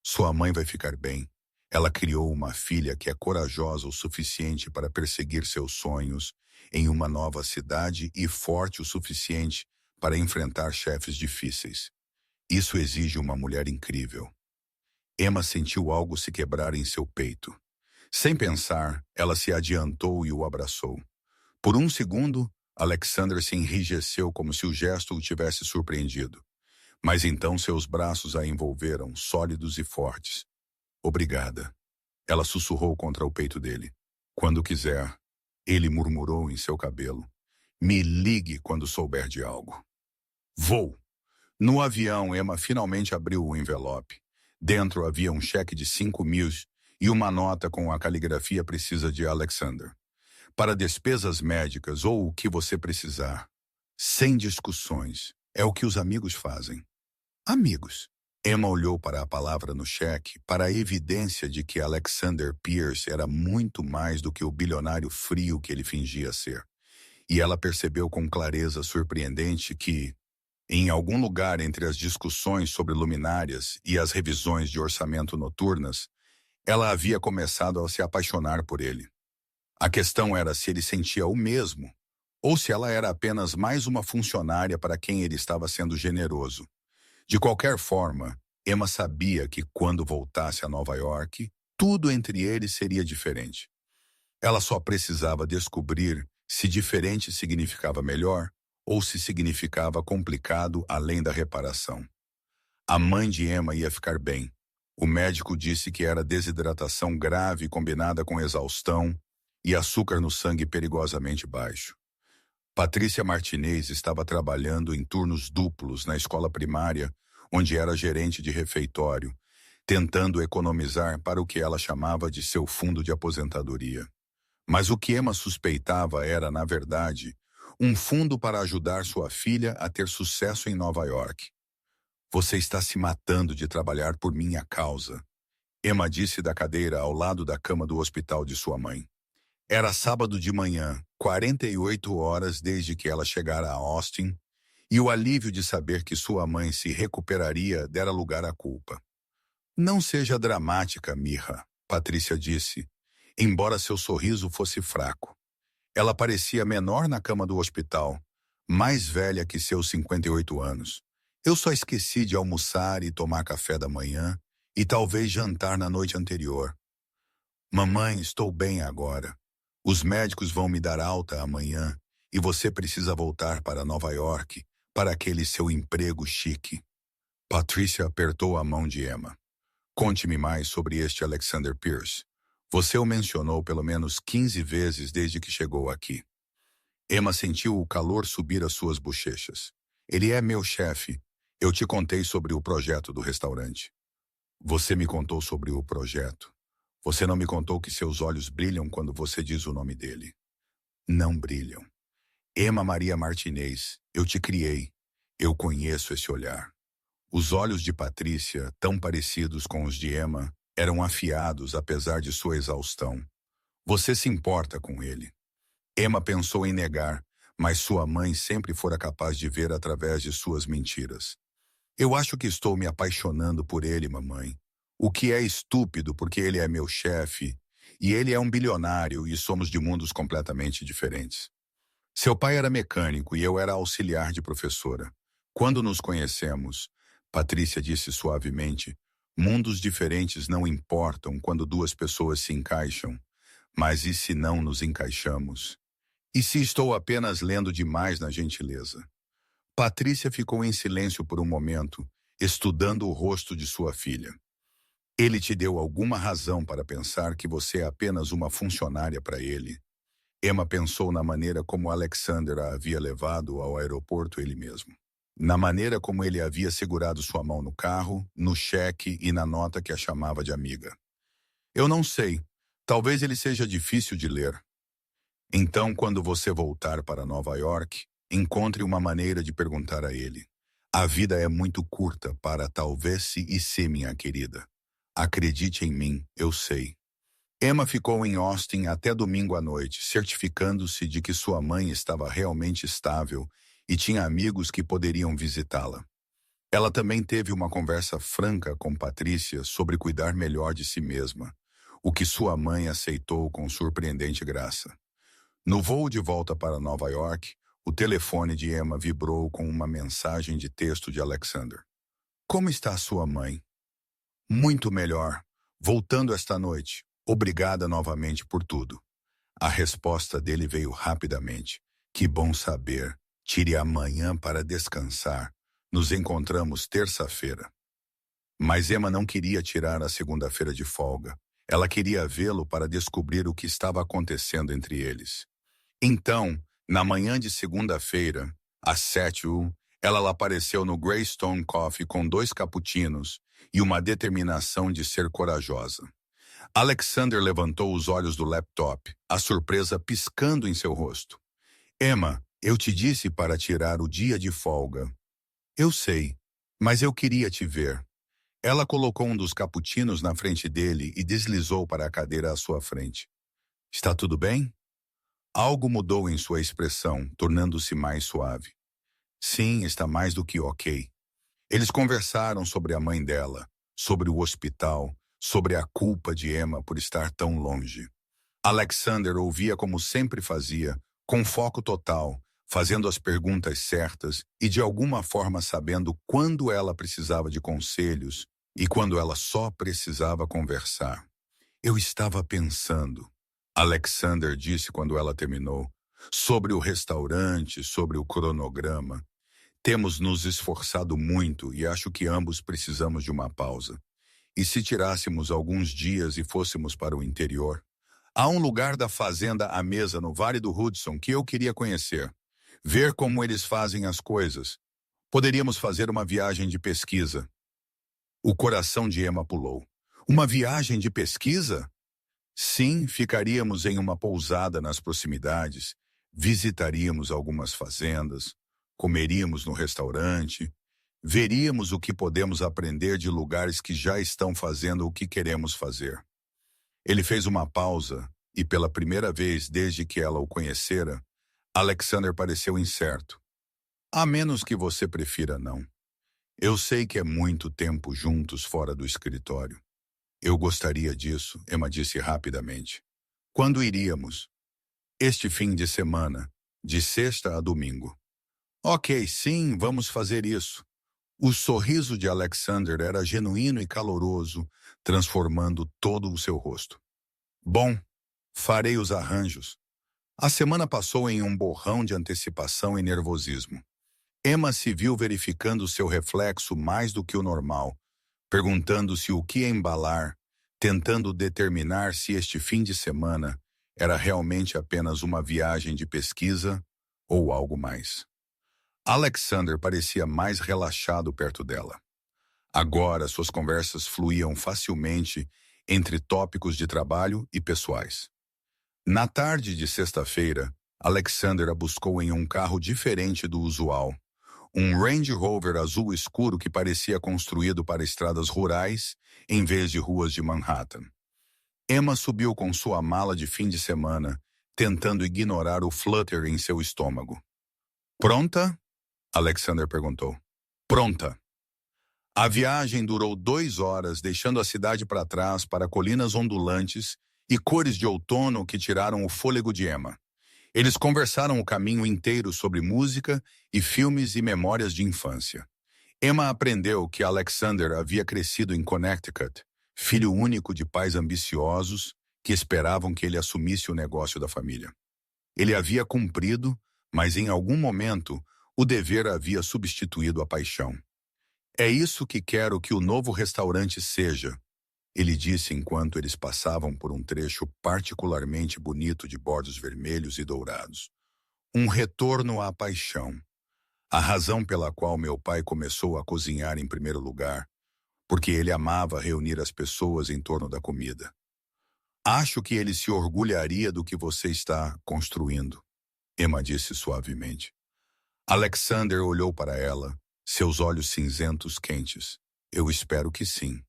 Sua mãe vai ficar bem. Ela criou uma filha que é corajosa o suficiente para perseguir seus sonhos em uma nova cidade e forte o suficiente para enfrentar chefes difíceis. Isso exige uma mulher incrível. Emma sentiu algo se quebrar em seu peito. Sem pensar, ela se adiantou e o abraçou. Por um segundo, Alexander se enrijeceu como se o gesto o tivesse surpreendido. Mas então seus braços a envolveram, sólidos e fortes. Obrigada. Ela sussurrou contra o peito dele. Quando quiser, ele murmurou em seu cabelo. Me ligue quando souber de algo. Vou. No avião, Emma finalmente abriu o envelope. Dentro havia um cheque de 5.000 e uma nota com a caligrafia precisa de Alexander. Para despesas médicas ou o que você precisar. Sem discussões. É o que os amigos fazem. Amigos. Emma olhou para a palavra no cheque, para a evidência de que Alexander Pierce era muito mais do que o bilionário frio que ele fingia ser. E ela percebeu com clareza surpreendente que, em algum lugar entre as discussões sobre luminárias e as revisões de orçamento noturnas, ela havia começado a se apaixonar por ele. A questão era se ele sentia o mesmo, ou se ela era apenas mais uma funcionária para quem ele estava sendo generoso. De qualquer forma, Emma sabia que quando voltasse a Nova York, tudo entre eles seria diferente. Ela só precisava descobrir se diferente significava melhor ou se significava complicado além da reparação. A mãe de Emma ia ficar bem. O médico disse que era desidratação grave combinada com exaustão e açúcar no sangue perigosamente baixo. Patrícia Martinez estava trabalhando em turnos duplos na escola primária, onde era gerente de refeitório, tentando economizar para o que ela chamava de seu fundo de aposentadoria. Mas o que Emma suspeitava era, na verdade, um fundo para ajudar sua filha a ter sucesso em Nova York. Você está se matando de trabalhar por minha causa, Emma disse da cadeira ao lado da cama do hospital de sua mãe. Era sábado de manhã, 48 horas desde que ela chegara a Austin, e o alívio de saber que sua mãe se recuperaria dera lugar à culpa. Não seja dramática, Mirra, Patrícia disse, embora seu sorriso fosse fraco. Ela parecia menor na cama do hospital, mais velha que seus 58 anos. Eu só esqueci de almoçar e tomar café da manhã, e talvez jantar na noite anterior. Mamãe, estou bem agora. Os médicos vão me dar alta amanhã e você precisa voltar para Nova York, para aquele seu emprego chique. Patrícia apertou a mão de Emma. Conte-me mais sobre este Alexander Pierce. Você o mencionou pelo menos 15 vezes desde que chegou aqui. Emma sentiu o calor subir às suas bochechas. Ele é meu chefe. Eu te contei sobre o projeto do restaurante. Você me contou sobre o projeto. Você não me contou que seus olhos brilham quando você diz o nome dele. Não brilham. Emma Maria Martinez, eu te criei. Eu conheço esse olhar. Os olhos de Patrícia, tão parecidos com os de Emma, eram afiados apesar de sua exaustão. Você se importa com ele. Emma pensou em negar, mas sua mãe sempre fora capaz de ver através de suas mentiras. Eu acho que estou me apaixonando por ele, mamãe. O que é estúpido porque ele é meu chefe e ele é um bilionário e somos de mundos completamente diferentes. Seu pai era mecânico e eu era auxiliar de professora. Quando nos conhecemos, Patrícia disse suavemente, mundos diferentes não importam quando duas pessoas se encaixam, mas e se não nos encaixamos? E se estou apenas lendo demais na gentileza? Patrícia ficou em silêncio por um momento, estudando o rosto de sua filha. Ele te deu alguma razão para pensar que você é apenas uma funcionária para ele. Emma pensou na maneira como Alexander a havia levado ao aeroporto ele mesmo. Na maneira como ele havia segurado sua mão no carro, no cheque e na nota que a chamava de amiga. Eu não sei. Talvez ele seja difícil de ler. Então, quando você voltar para Nova York, encontre uma maneira de perguntar a ele. A vida é muito curta para talvez se e se, minha querida. Acredite em mim, eu sei. Emma ficou em Austin até domingo à noite, certificando-se de que sua mãe estava realmente estável e tinha amigos que poderiam visitá-la. Ela também teve uma conversa franca com Patrícia sobre cuidar melhor de si mesma, o que sua mãe aceitou com surpreendente graça. No voo de volta para Nova York, o telefone de Emma vibrou com uma mensagem de texto de Alexander. Como está sua mãe? Muito melhor. Voltando esta noite. Obrigada novamente por tudo. A resposta dele veio rapidamente. Que bom saber. Tire amanhã para descansar. Nos encontramos terça-feira. Mas Emma não queria tirar a segunda-feira de folga. Ela queria vê-lo para descobrir o que estava acontecendo entre eles. Então, na manhã de segunda-feira, às 7h, ela apareceu no Greystone Coffee com 2 cappuccinos e uma determinação de ser corajosa. Alexander levantou os olhos do laptop, a surpresa piscando em seu rosto. Emma, eu te disse para tirar o dia de folga. Eu sei, mas eu queria te ver. Ela colocou um dos cappuccinos na frente dele e deslizou para a cadeira à sua frente. Está tudo bem? Algo mudou em sua expressão, tornando-se mais suave. Sim, está mais do que ok. Eles conversaram sobre a mãe dela, sobre o hospital, sobre a culpa de Emma por estar tão longe. Alexander ouvia como sempre fazia, com foco total, fazendo as perguntas certas e de alguma forma sabendo quando ela precisava de conselhos e quando ela só precisava conversar. Eu estava pensando, Alexander disse quando ela terminou, sobre o restaurante, sobre o cronograma. Temos nos esforçado muito e acho que ambos precisamos de uma pausa. E se tirássemos alguns dias e fôssemos para o interior? Há um lugar da fazenda à mesa no Vale do Hudson que eu queria conhecer. Ver como eles fazem as coisas. Poderíamos fazer uma viagem de pesquisa. O coração de Emma pulou. Uma viagem de pesquisa? Sim, ficaríamos em uma pousada nas proximidades, visitaríamos algumas fazendas, comeríamos no restaurante, veríamos o que podemos aprender de lugares que já estão fazendo o que queremos fazer. Ele fez uma pausa e, pela primeira vez desde que ela o conhecera, Alexander pareceu incerto. A menos que você prefira não. Eu sei que é muito tempo juntos fora do escritório. Eu gostaria disso, Emma disse rapidamente. Quando iríamos? Este fim de semana, de sexta a domingo. Ok, sim, vamos fazer isso. O sorriso de Alexander era genuíno e caloroso, transformando todo o seu rosto. Bom, farei os arranjos. A semana passou em um borrão de antecipação e nervosismo. Emma se viu verificando seu reflexo mais do que o normal, perguntando-se o que embalar, tentando determinar se este fim de semana era realmente apenas uma viagem de pesquisa ou algo mais. Alexander parecia mais relaxado perto dela. Agora suas conversas fluíam facilmente entre tópicos de trabalho e pessoais. Na tarde de sexta-feira, Alexander a buscou em um carro diferente do usual. Um Range Rover azul escuro que parecia construído para estradas rurais em vez de ruas de Manhattan. Emma subiu com sua mala de fim de semana, tentando ignorar o flutter em seu estômago. Pronta? Alexander perguntou. Pronta. A viagem durou 2 horas, deixando a cidade para trás para colinas ondulantes e cores de outono que tiraram o fôlego de Emma. Eles conversaram o caminho inteiro sobre música e filmes e memórias de infância. Emma aprendeu que Alexander havia crescido em Connecticut, filho único de pais ambiciosos que esperavam que ele assumisse o negócio da família. Ele havia cumprido, mas em algum momento o dever havia substituído a paixão. É isso que quero que o novo restaurante seja, ele disse enquanto eles passavam por um trecho particularmente bonito de bordos vermelhos e dourados. Um retorno à paixão. A razão pela qual meu pai começou a cozinhar em primeiro lugar, porque ele amava reunir as pessoas em torno da comida. Acho que ele se orgulharia do que você está construindo, Emma disse suavemente. Alexander olhou para ela, seus olhos cinzentos quentes. Eu espero que sim.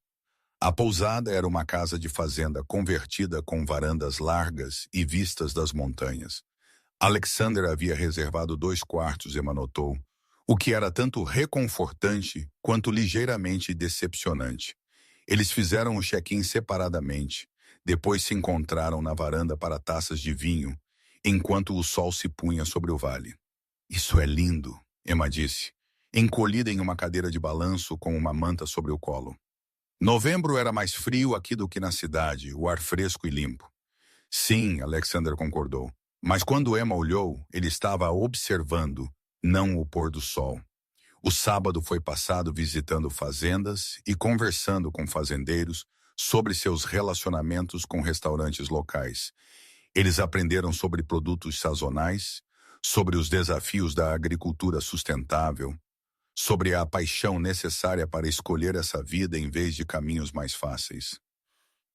A pousada era uma casa de fazenda convertida com varandas largas e vistas das montanhas. Alexander havia reservado 2 quartos, Emma notou, o que era tanto reconfortante quanto ligeiramente decepcionante. Eles fizeram o check-in separadamente, depois se encontraram na varanda para taças de vinho, enquanto o sol se punha sobre o vale. Isso é lindo, Emma disse, encolhida em uma cadeira de balanço com uma manta sobre o colo. Novembro era mais frio aqui do que na cidade, o ar fresco e limpo. Sim, Alexander concordou. Mas quando Emma olhou, ele estava observando, não o pôr do sol. O sábado foi passado visitando fazendas e conversando com fazendeiros sobre seus relacionamentos com restaurantes locais. Eles aprenderam sobre produtos sazonais, sobre os desafios da agricultura sustentável, sobre a paixão necessária para escolher essa vida em vez de caminhos mais fáceis.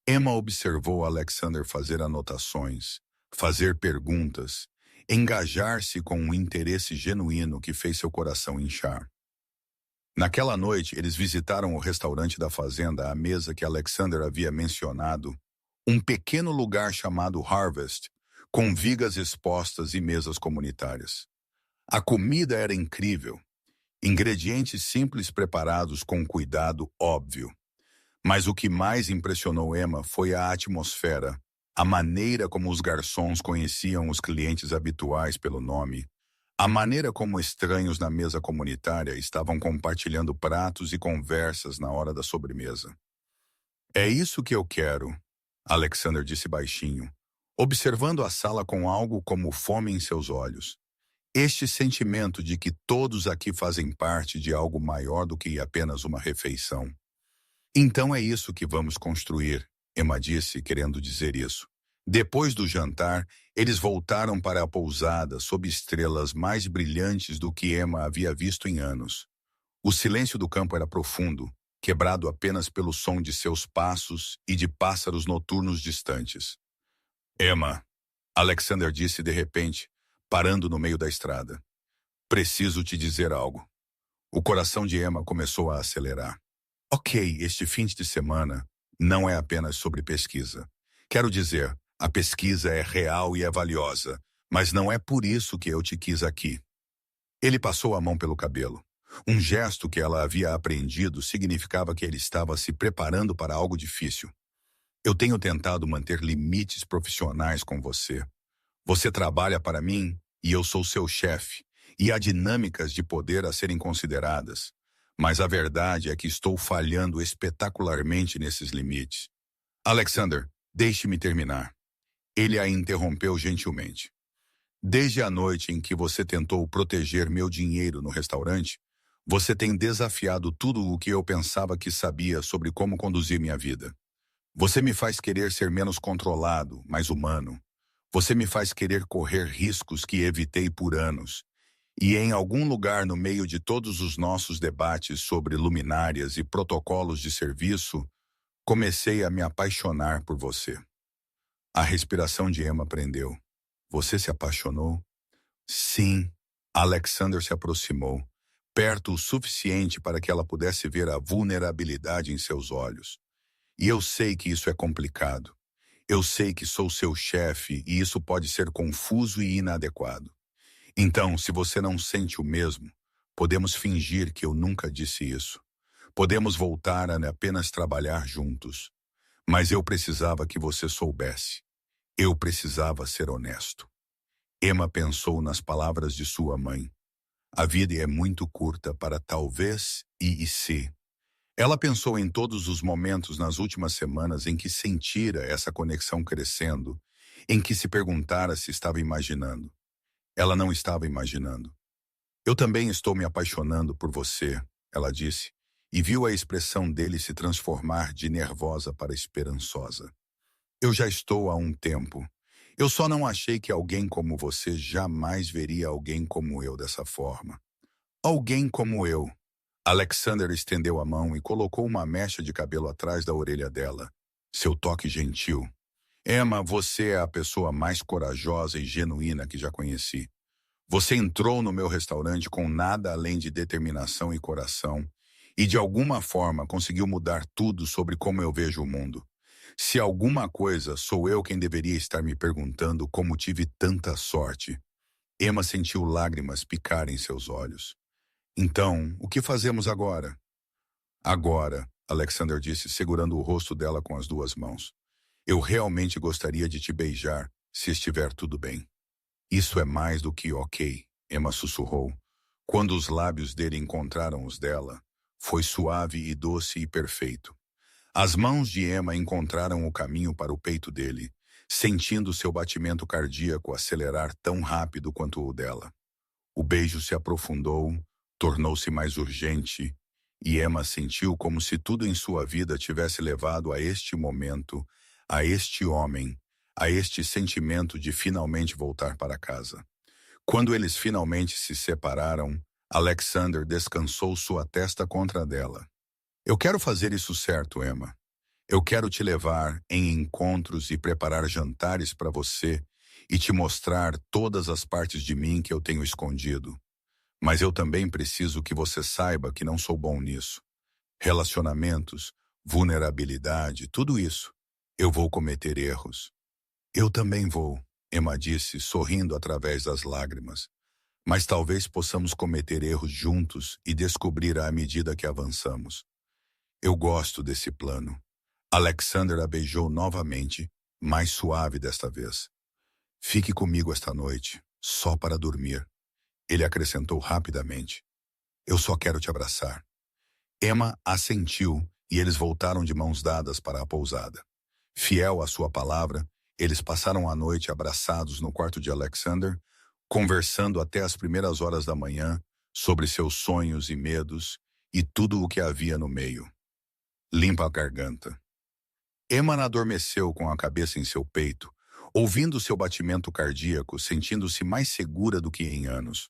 Emma observou Alexander fazer anotações, fazer perguntas, engajar-se com um interesse genuíno que fez seu coração inchar. Naquela noite, eles visitaram o restaurante da fazenda à mesa que Alexander havia mencionado, um pequeno lugar chamado Harvest, com vigas expostas e mesas comunitárias. A comida era incrível, ingredientes simples preparados com cuidado óbvio. Mas o que mais impressionou Emma foi a atmosfera, a maneira como os garçons conheciam os clientes habituais pelo nome, a maneira como estranhos na mesa comunitária estavam compartilhando pratos e conversas na hora da sobremesa. É isso que eu quero, Alexander disse baixinho, observando a sala com algo como fome em seus olhos. Este sentimento de que todos aqui fazem parte de algo maior do que apenas uma refeição. Então é isso que vamos construir, Emma disse, querendo dizer isso. Depois do jantar, eles voltaram para a pousada sob estrelas mais brilhantes do que Emma havia visto em anos. O silêncio do campo era profundo, quebrado apenas pelo som de seus passos e de pássaros noturnos distantes. Emma, Alexander disse de repente, parando no meio da estrada. Preciso te dizer algo. O coração de Emma começou a acelerar. Ok, este fim de semana não é apenas sobre pesquisa. Quero dizer, a pesquisa é real e é valiosa, mas não é por isso que eu te quis aqui. Ele passou a mão pelo cabelo. Um gesto que ela havia aprendido significava que ele estava se preparando para algo difícil. Eu tenho tentado manter limites profissionais com você. Você trabalha para mim e eu sou seu chefe, e há dinâmicas de poder a serem consideradas. Mas a verdade é que estou falhando espetacularmente nesses limites. Alexander, deixe-me terminar. Ele a interrompeu gentilmente. Desde a noite em que você tentou proteger meu dinheiro no restaurante, você tem desafiado tudo o que eu pensava que sabia sobre como conduzir minha vida. Você me faz querer ser menos controlado, mais humano. Você me faz querer correr riscos que evitei por anos. E em algum lugar no meio de todos os nossos debates sobre luminárias e protocolos de serviço, comecei a me apaixonar por você. A respiração de Emma prendeu. Você se apaixonou? Sim. Alexander se aproximou, perto o suficiente para que ela pudesse ver a vulnerabilidade em seus olhos. E eu sei que isso é complicado. Eu sei que sou seu chefe e isso pode ser confuso e inadequado. Então, se você não sente o mesmo, podemos fingir que eu nunca disse isso. Podemos voltar a apenas trabalhar juntos. Mas eu precisava que você soubesse. Eu precisava ser honesto. Emma pensou nas palavras de sua mãe. A vida é muito curta para talvez e se. Ela pensou em todos os momentos nas últimas semanas em que sentira essa conexão crescendo, em que se perguntara se estava imaginando. Ela não estava imaginando. Eu também estou me apaixonando por você, ela disse, e viu a expressão dele se transformar de nervosa para esperançosa. Eu já estou há um tempo. Eu só não achei que alguém como você jamais veria alguém como eu dessa forma. Alguém como eu. Alexander estendeu a mão e colocou uma mecha de cabelo atrás da orelha dela. Seu toque gentil. Emma, você é a pessoa mais corajosa e genuína que já conheci. Você entrou no meu restaurante com nada além de determinação e coração, E de alguma forma conseguiu mudar tudo sobre como eu vejo o mundo. Se alguma coisa, sou eu quem deveria estar me perguntando como tive tanta sorte. Emma sentiu lágrimas picarem seus olhos. Então, o que fazemos agora? Agora, Alexander disse, segurando o rosto dela com as duas mãos. Eu realmente gostaria de te beijar, se estiver tudo bem. Isso é mais do que ok, Emma sussurrou. Quando os lábios dele encontraram os dela, foi suave e doce e perfeito. As mãos de Emma encontraram o caminho para o peito dele, sentindo seu batimento cardíaco acelerar tão rápido quanto o dela. O beijo se aprofundou, tornou-se mais urgente, e Emma sentiu como se tudo em sua vida tivesse levado a este momento, a este homem, a este sentimento de finalmente voltar para casa. Quando eles finalmente se separaram, Alexander descansou sua testa contra a dela. Eu quero fazer isso certo, Emma. Eu quero te levar em encontros e preparar jantares para você e te mostrar todas as partes de mim que eu tenho escondido. Mas eu também preciso que você saiba que não sou bom nisso. Relacionamentos, vulnerabilidade, tudo isso. Eu vou cometer erros. Eu também vou, Emma disse, sorrindo através das lágrimas. Mas talvez possamos cometer erros juntos e descobrir à medida que avançamos. Eu gosto desse plano. Alexander a beijou novamente, mais suave desta vez. Fique comigo esta noite, só para dormir. Ele acrescentou rapidamente. Eu só quero te abraçar. Emma assentiu e eles voltaram de mãos dadas para a pousada. Fiel à sua palavra, eles passaram a noite abraçados no quarto de Alexander, conversando até as primeiras horas da manhã sobre seus sonhos e medos e tudo o que havia no meio. Limpa a garganta. Emma adormeceu com a cabeça em seu peito, ouvindo seu batimento cardíaco, sentindo-se mais segura do que em anos.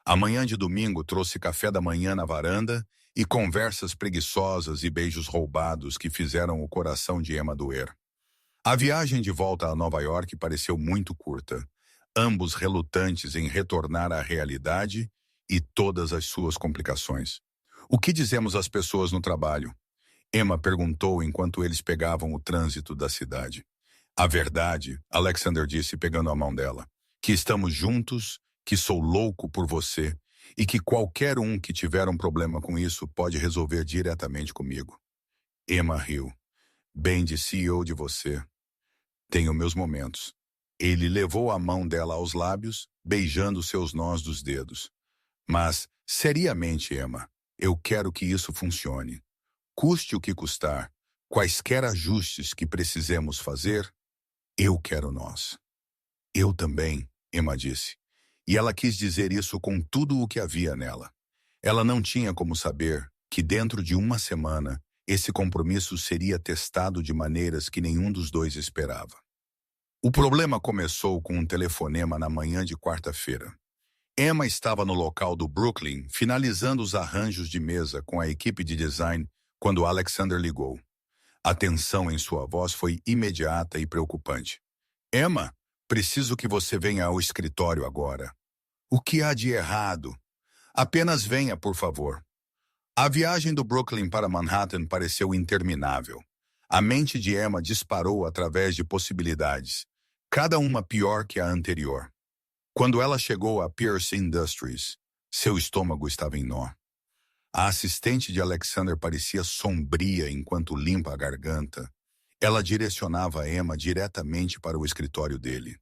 A manhã de domingo trouxe café da manhã na varanda e conversas preguiçosas e beijos roubados que fizeram o coração de Emma doer. A viagem de volta a Nova York pareceu muito curta, ambos relutantes em retornar à realidade e todas as suas complicações. O que dizemos às pessoas no trabalho? Emma perguntou enquanto eles pegavam o trânsito da cidade. A verdade, Alexander disse pegando a mão dela, que estamos juntos, que sou louco por você e que qualquer um que tiver um problema com isso pode resolver diretamente comigo. Emma riu. Bem de CEO de você. Tenho meus momentos. Ele levou a mão dela aos lábios, beijando seus nós dos dedos. Mas, seriamente, Emma, eu quero que isso funcione. Custe o que custar, quaisquer ajustes que precisemos fazer, eu quero nós. Eu também, Emma disse. E ela quis dizer isso com tudo o que havia nela. Ela não tinha como saber que dentro de uma semana esse compromisso seria testado de maneiras que nenhum dos dois esperava. O problema começou com um telefonema na manhã de quarta-feira. Emma estava no local do Brooklyn, finalizando os arranjos de mesa com a equipe de design quando Alexander ligou. A tensão em sua voz foi imediata e preocupante. Emma, preciso que você venha ao escritório agora. O que há de errado? Apenas venha, por favor. A viagem do Brooklyn para Manhattan pareceu interminável. A mente de Emma disparou através de possibilidades, cada uma pior que a anterior. Quando ela chegou a Pierce Industries, seu estômago estava em nó. A assistente de Alexander parecia sombria enquanto limpa a garganta. Ela direcionava Emma diretamente para o escritório dele.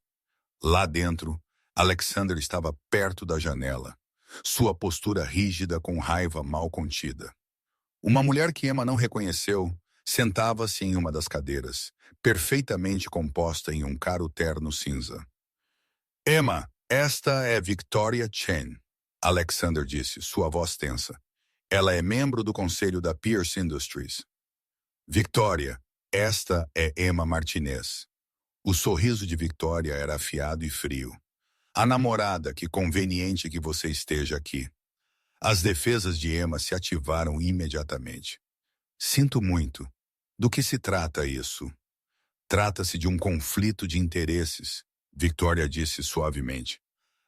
Lá dentro, Alexander estava perto da janela, sua postura rígida com raiva mal contida. Uma mulher que Emma não reconheceu sentava-se em uma das cadeiras, perfeitamente composta em um caro terno cinza. Emma, esta é Victoria Chen, Alexander disse, sua voz tensa. Ela é membro do conselho da Pierce Industries. Victoria, esta é Emma Martinez. O sorriso de Victoria era afiado e frio. A namorada, que conveniente que você esteja aqui. As defesas de Emma se ativaram imediatamente. Sinto muito. Do que se trata isso? Trata-se de um conflito de interesses, Victoria disse suavemente.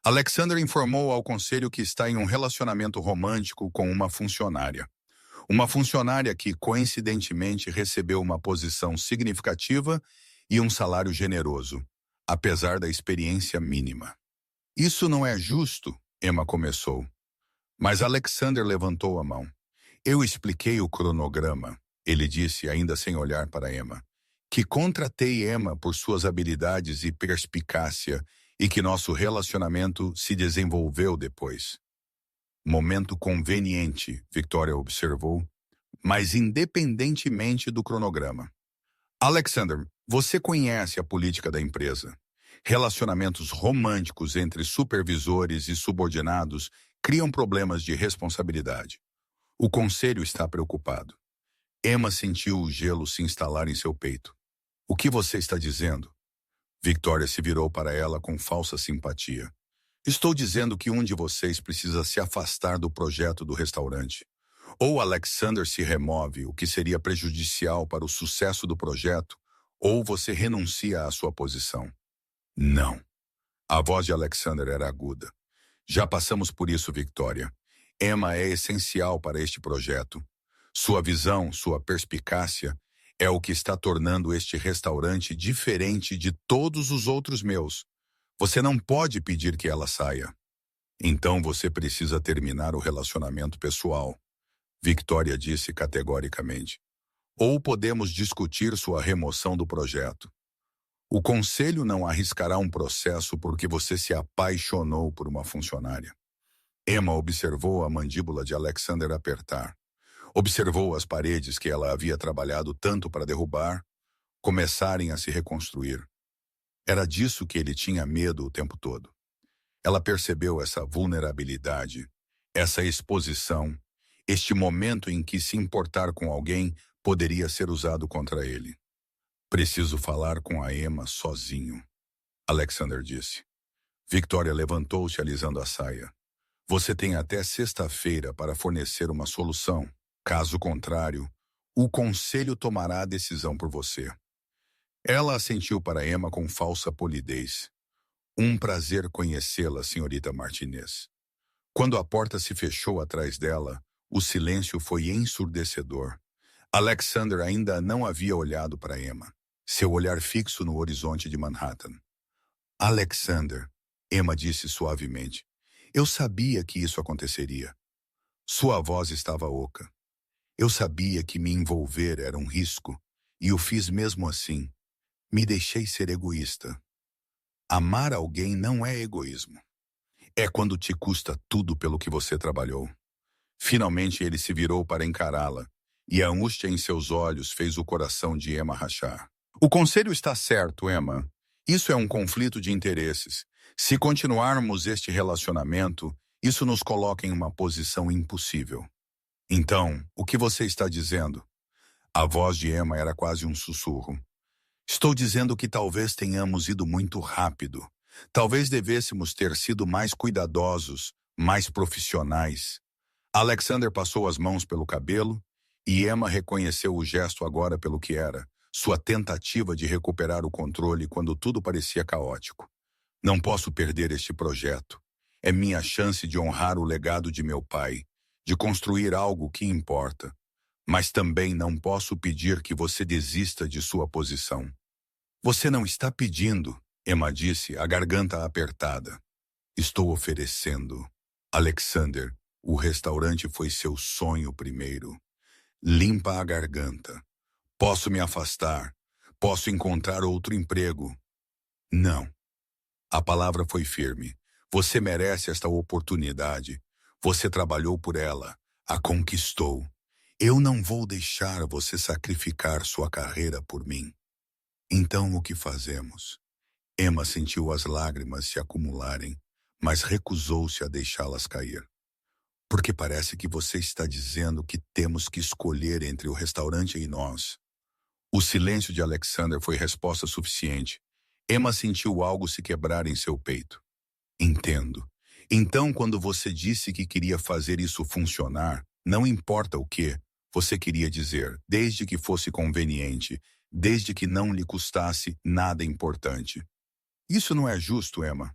Alexander informou ao conselho que está em um relacionamento romântico com uma funcionária. Uma funcionária que, coincidentemente, recebeu uma posição significativa e um salário generoso, apesar da experiência mínima. Isso não é justo, Emma começou. Mas Alexander levantou a mão. Eu expliquei o cronograma, ele disse, ainda sem olhar para Emma, que contratei Emma por suas habilidades e perspicácia e que nosso relacionamento se desenvolveu depois. Momento conveniente, Victoria observou, mas independentemente do cronograma. Alexander, você conhece a política da empresa. Relacionamentos românticos entre supervisores e subordinados criam problemas de responsabilidade. O conselho está preocupado. Emma sentiu o gelo se instalar em seu peito. O que você está dizendo? Victoria se virou para ela com falsa simpatia. Estou dizendo que um de vocês precisa se afastar do projeto do restaurante. Ou Alexander se remove, o que seria prejudicial para o sucesso do projeto, ou você renuncia à sua posição. Não. A voz de Alexander era aguda. Já passamos por isso, Victoria. Emma é essencial para este projeto. Sua visão, sua perspicácia, é o que está tornando este restaurante diferente de todos os outros meus. Você não pode pedir que ela saia. Então você precisa terminar o relacionamento pessoal, Victoria disse categoricamente. Ou podemos discutir sua remoção do projeto. O conselho não arriscará um processo porque você se apaixonou por uma funcionária. Emma observou a mandíbula de Alexander apertar. Observou as paredes que ela havia trabalhado tanto para derrubar começarem a se reconstruir. Era disso que ele tinha medo o tempo todo. Ela percebeu essa vulnerabilidade, essa exposição, este momento em que se importar com alguém poderia ser usado contra ele. Preciso falar com a Emma sozinho, Alexander disse. Victoria levantou-se alisando a saia. Você tem até sexta-feira para fornecer uma solução. Caso contrário, o conselho tomará a decisão por você. Ela assentiu para Emma com falsa polidez. Um prazer conhecê-la, senhorita Martinez. Quando a porta se fechou atrás dela, o silêncio foi ensurdecedor. Alexander ainda não havia olhado para Emma, seu olhar fixo no horizonte de Manhattan. Alexander, Emma disse suavemente, eu sabia que isso aconteceria. Sua voz estava oca. Eu sabia que me envolver era um risco, e o fiz mesmo assim. Me deixei ser egoísta. Amar alguém não é egoísmo. É quando te custa tudo pelo que você trabalhou. Finalmente ele se virou para encará-la, e a angústia em seus olhos fez o coração de Emma rachar. O conselho está certo, Emma. Isso é um conflito de interesses. Se continuarmos este relacionamento, isso nos coloca em uma posição impossível. Então, o que você está dizendo? A voz de Emma era quase um sussurro. Estou dizendo que talvez tenhamos ido muito rápido. Talvez devêssemos ter sido mais cuidadosos, mais profissionais. Alexander passou as mãos pelo cabelo e Emma reconheceu o gesto agora pelo que era, sua tentativa de recuperar o controle quando tudo parecia caótico. Não posso perder este projeto. É minha chance de honrar o legado de meu pai, de construir algo que importa. Mas também não posso pedir que você desista de sua posição. Você não está pedindo, Emma disse, a garganta apertada. Estou oferecendo. Alexander, o restaurante foi seu sonho primeiro. Limpa a garganta. Posso me afastar. Posso encontrar outro emprego. Não. A palavra foi firme. Você merece esta oportunidade. Você trabalhou por ela. A conquistou. Eu não vou deixar você sacrificar sua carreira por mim. Então o que fazemos? Emma sentiu as lágrimas se acumularem, mas recusou-se a deixá-las cair. Porque parece que você está dizendo que temos que escolher entre o restaurante e nós. O silêncio de Alexander foi resposta suficiente. Emma sentiu algo se quebrar em seu peito. Entendo. Então, quando você disse que queria fazer isso funcionar, não importa o que, você queria dizer, desde que fosse conveniente, desde que não lhe custasse nada importante. Isso não é justo, Emma.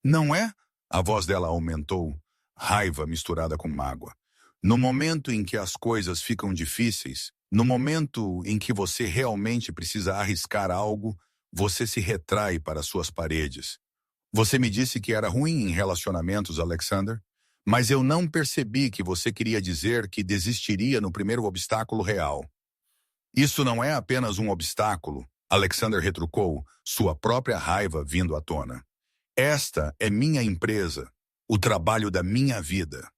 Não é? A voz dela aumentou, raiva misturada com mágoa. No momento em que as coisas ficam difíceis, no momento em que você realmente precisa arriscar algo, você se retrai para suas paredes. Você me disse que era ruim em relacionamentos, Alexander, mas eu não percebi que você queria dizer que desistiria no primeiro obstáculo real. Isso não é apenas um obstáculo, Alexander retrucou, sua própria raiva vindo à tona. Esta é minha empresa, o trabalho da minha vida.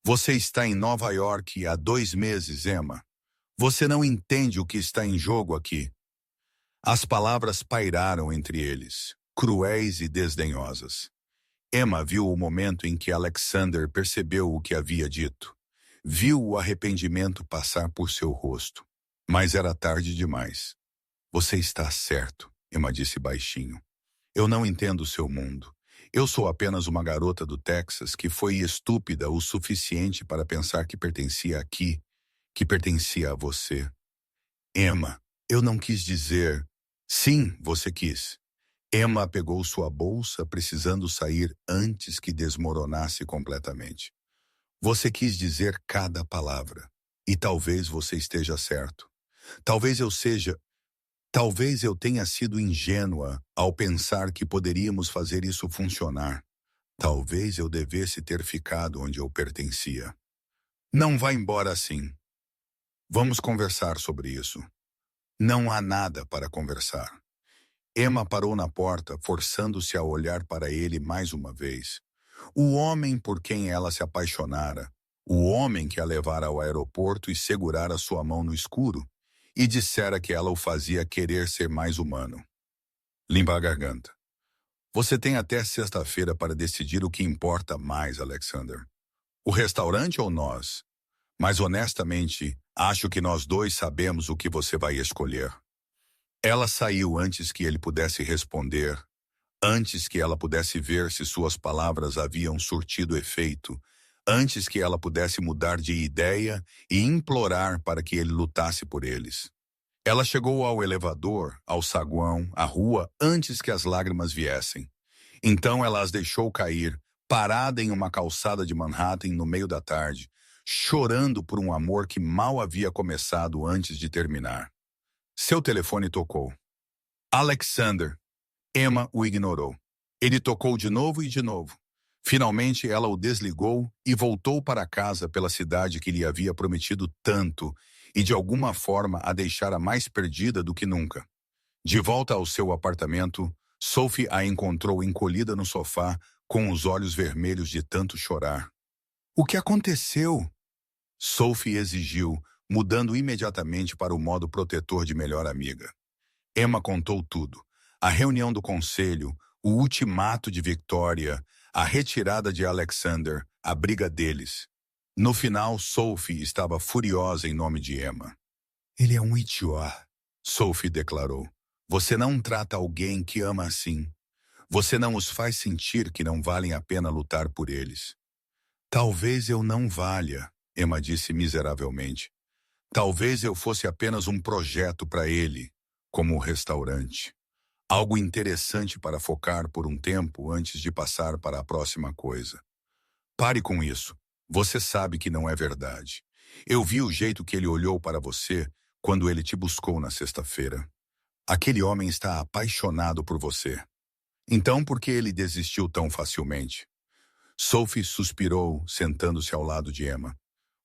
Você está em Nova York há 2 meses, Emma. Você não entende o que está em jogo aqui. As palavras pairaram entre eles, cruéis e desdenhosas. Emma viu o momento em que Alexander percebeu o que havia dito. Viu o arrependimento passar por seu rosto. Mas era tarde demais. Você está certo, Emma disse baixinho. Eu não entendo o seu mundo. Eu sou apenas uma garota do Texas que foi estúpida o suficiente para pensar que pertencia aqui, que pertencia a você. Emma, eu não quis dizer... Sim, você quis. Emma pegou sua bolsa, precisando sair antes que desmoronasse completamente. Você quis dizer cada palavra. E talvez você esteja certo. Talvez eu tenha sido ingênua ao pensar que poderíamos fazer isso funcionar. Talvez eu devesse ter ficado onde eu pertencia. Não vá embora assim. Vamos conversar sobre isso. Não há nada para conversar. Emma parou na porta, forçando-se a olhar para ele mais uma vez. O homem por quem ela se apaixonara. O homem que a levara ao aeroporto e segurara sua mão no escuro. E dissera que ela o fazia querer ser mais humano. Limpa a garganta. Você tem até sexta-feira para decidir o que importa mais, Alexander. O restaurante ou nós? Mas honestamente, acho que nós dois sabemos o que você vai escolher. Ela saiu antes que ele pudesse responder, antes que ela pudesse ver se suas palavras haviam surtido efeito, antes que ela pudesse mudar de ideia e implorar para que ele lutasse por eles. Ela chegou ao elevador, ao saguão, à rua, antes que as lágrimas viessem. Então ela as deixou cair, parada em uma calçada de Manhattan no meio da tarde, chorando por um amor que mal havia começado antes de terminar. Seu telefone tocou. Alexander. Emma o ignorou. Ele tocou de novo e de novo. Finalmente ela o desligou e voltou para casa pela cidade que lhe havia prometido tanto e de alguma forma a deixara mais perdida do que nunca. De volta ao seu apartamento, Sophie a encontrou encolhida no sofá, com os olhos vermelhos de tanto chorar. O que aconteceu? Sophie exigiu, mudando imediatamente para o modo protetor de melhor amiga. Emma contou tudo. A reunião do conselho, o ultimato de Victoria, a retirada de Alexander, a briga deles. No final, Sophie estava furiosa em nome de Emma. Ele é um idiota, Sophie declarou. Você não trata alguém que ama assim. Você não os faz sentir que não valem a pena lutar por eles. Talvez eu não valha, Emma disse miseravelmente. Talvez eu fosse apenas um projeto para ele, como o restaurante. Algo interessante para focar por um tempo antes de passar para a próxima coisa. Pare com isso. Você sabe que não é verdade. Eu vi o jeito que ele olhou para você quando ele te buscou na sexta-feira. Aquele homem está apaixonado por você. Então por que ele desistiu tão facilmente? Sophie suspirou, sentando-se ao lado de Emma.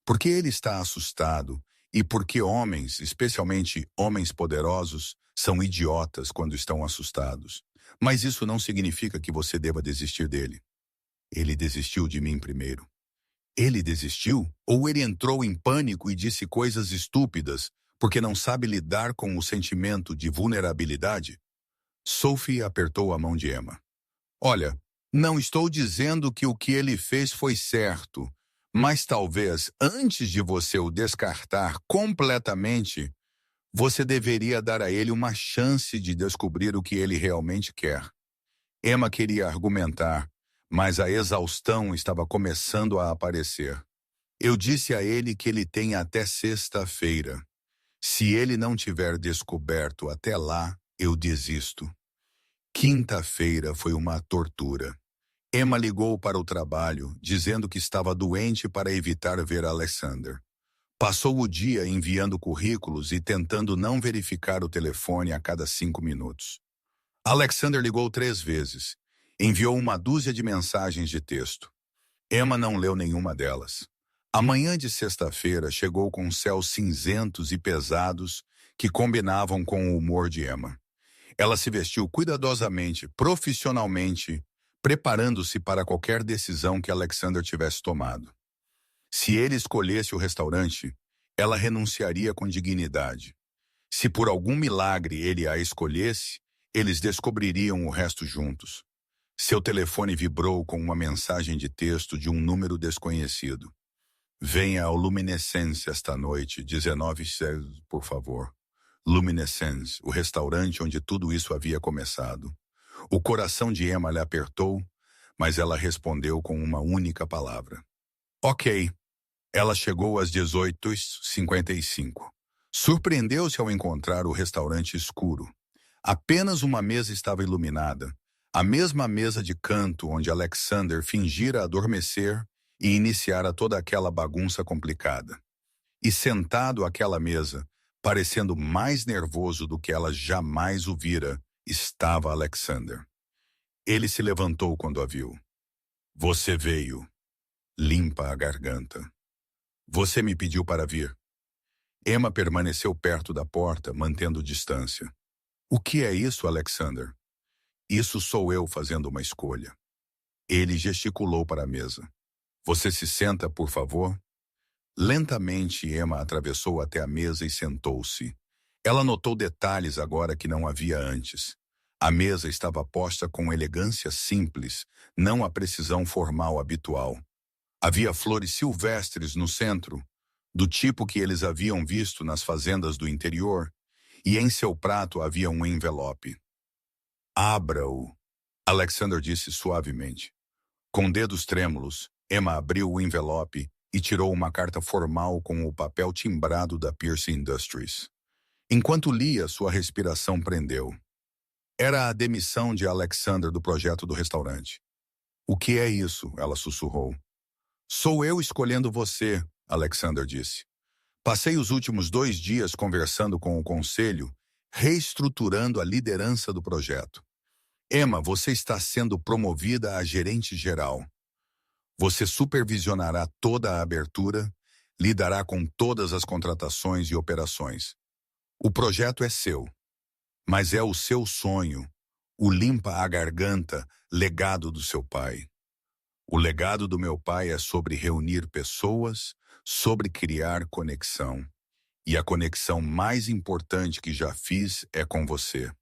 Porque ele está assustado e porque homens, especialmente homens poderosos, são idiotas quando estão assustados. Mas isso não significa que você deva desistir dele. Ele desistiu de mim primeiro. Ele desistiu? Ou ele entrou em pânico e disse coisas estúpidas porque não sabe lidar com o sentimento de vulnerabilidade? Sophie apertou a mão de Emma. Olha, não estou dizendo que o que ele fez foi certo, mas talvez, antes de você o descartar completamente, você deveria dar a ele uma chance de descobrir o que ele realmente quer. Emma queria argumentar, mas a exaustão estava começando a aparecer. Eu disse a ele que ele tem até sexta-feira. Se ele não tiver descoberto até lá, eu desisto. Quinta-feira foi uma tortura. Emma ligou para o trabalho, dizendo que estava doente para evitar ver Alexander. Passou o dia enviando currículos e tentando não verificar o telefone a cada 5 minutos. Alexander ligou 3 vezes. Enviou uma dúzia de mensagens de texto. Emma não leu nenhuma delas. A manhã de sexta-feira chegou com céus cinzentos e pesados que combinavam com o humor de Emma. Ela se vestiu cuidadosamente, profissionalmente, preparando-se para qualquer decisão que Alexander tivesse tomado. Se ele escolhesse o restaurante, ela renunciaria com dignidade. Se por algum milagre ele a escolhesse, eles descobririam o resto juntos. Seu telefone vibrou com uma mensagem de texto de um número desconhecido. Venha ao Luminescence esta noite, 19h, por favor. Luminescence, o restaurante onde tudo isso havia começado. O coração de Emma lhe apertou, mas ela respondeu com uma única palavra. Ok. Ela chegou às 18h55. Surpreendeu-se ao encontrar o restaurante escuro. Apenas uma mesa estava iluminada, a mesma mesa de canto onde Alexander fingira adormecer e iniciara toda aquela bagunça complicada. E sentado àquela mesa, parecendo mais nervoso do que ela jamais o vira, estava Alexander. Ele se levantou quando a viu. Você veio. Limpa a garganta. Você me pediu para vir. Emma permaneceu perto da porta, mantendo distância. O que é isso, Alexander? Isso sou eu fazendo uma escolha. Ele gesticulou para a mesa. Você se senta, por favor? Lentamente, Emma atravessou até a mesa e sentou-se. Ela notou detalhes agora que não havia antes. A mesa estava posta com elegância simples, não a precisão formal habitual. Havia flores silvestres no centro, do tipo que eles haviam visto nas fazendas do interior, e em seu prato havia um envelope. Abra-o, Alexander disse suavemente. Com dedos trêmulos, Emma abriu o envelope e tirou uma carta formal com o papel timbrado da Pierce Industries. Enquanto lia, sua respiração prendeu. Era a demissão de Alexander do projeto do restaurante. O que é isso? Ela sussurrou. Sou eu escolhendo você, Alexander disse. Passei os últimos 2 dias conversando com o conselho, reestruturando a liderança do projeto. Emma, você está sendo promovida a gerente geral. Você supervisionará toda a abertura, lidará com todas as contratações e operações. O projeto é seu, mas é o seu sonho, o limpa a garganta, legado do seu pai. O legado do meu pai é sobre reunir pessoas, sobre criar conexão. E a conexão mais importante que já fiz é com você.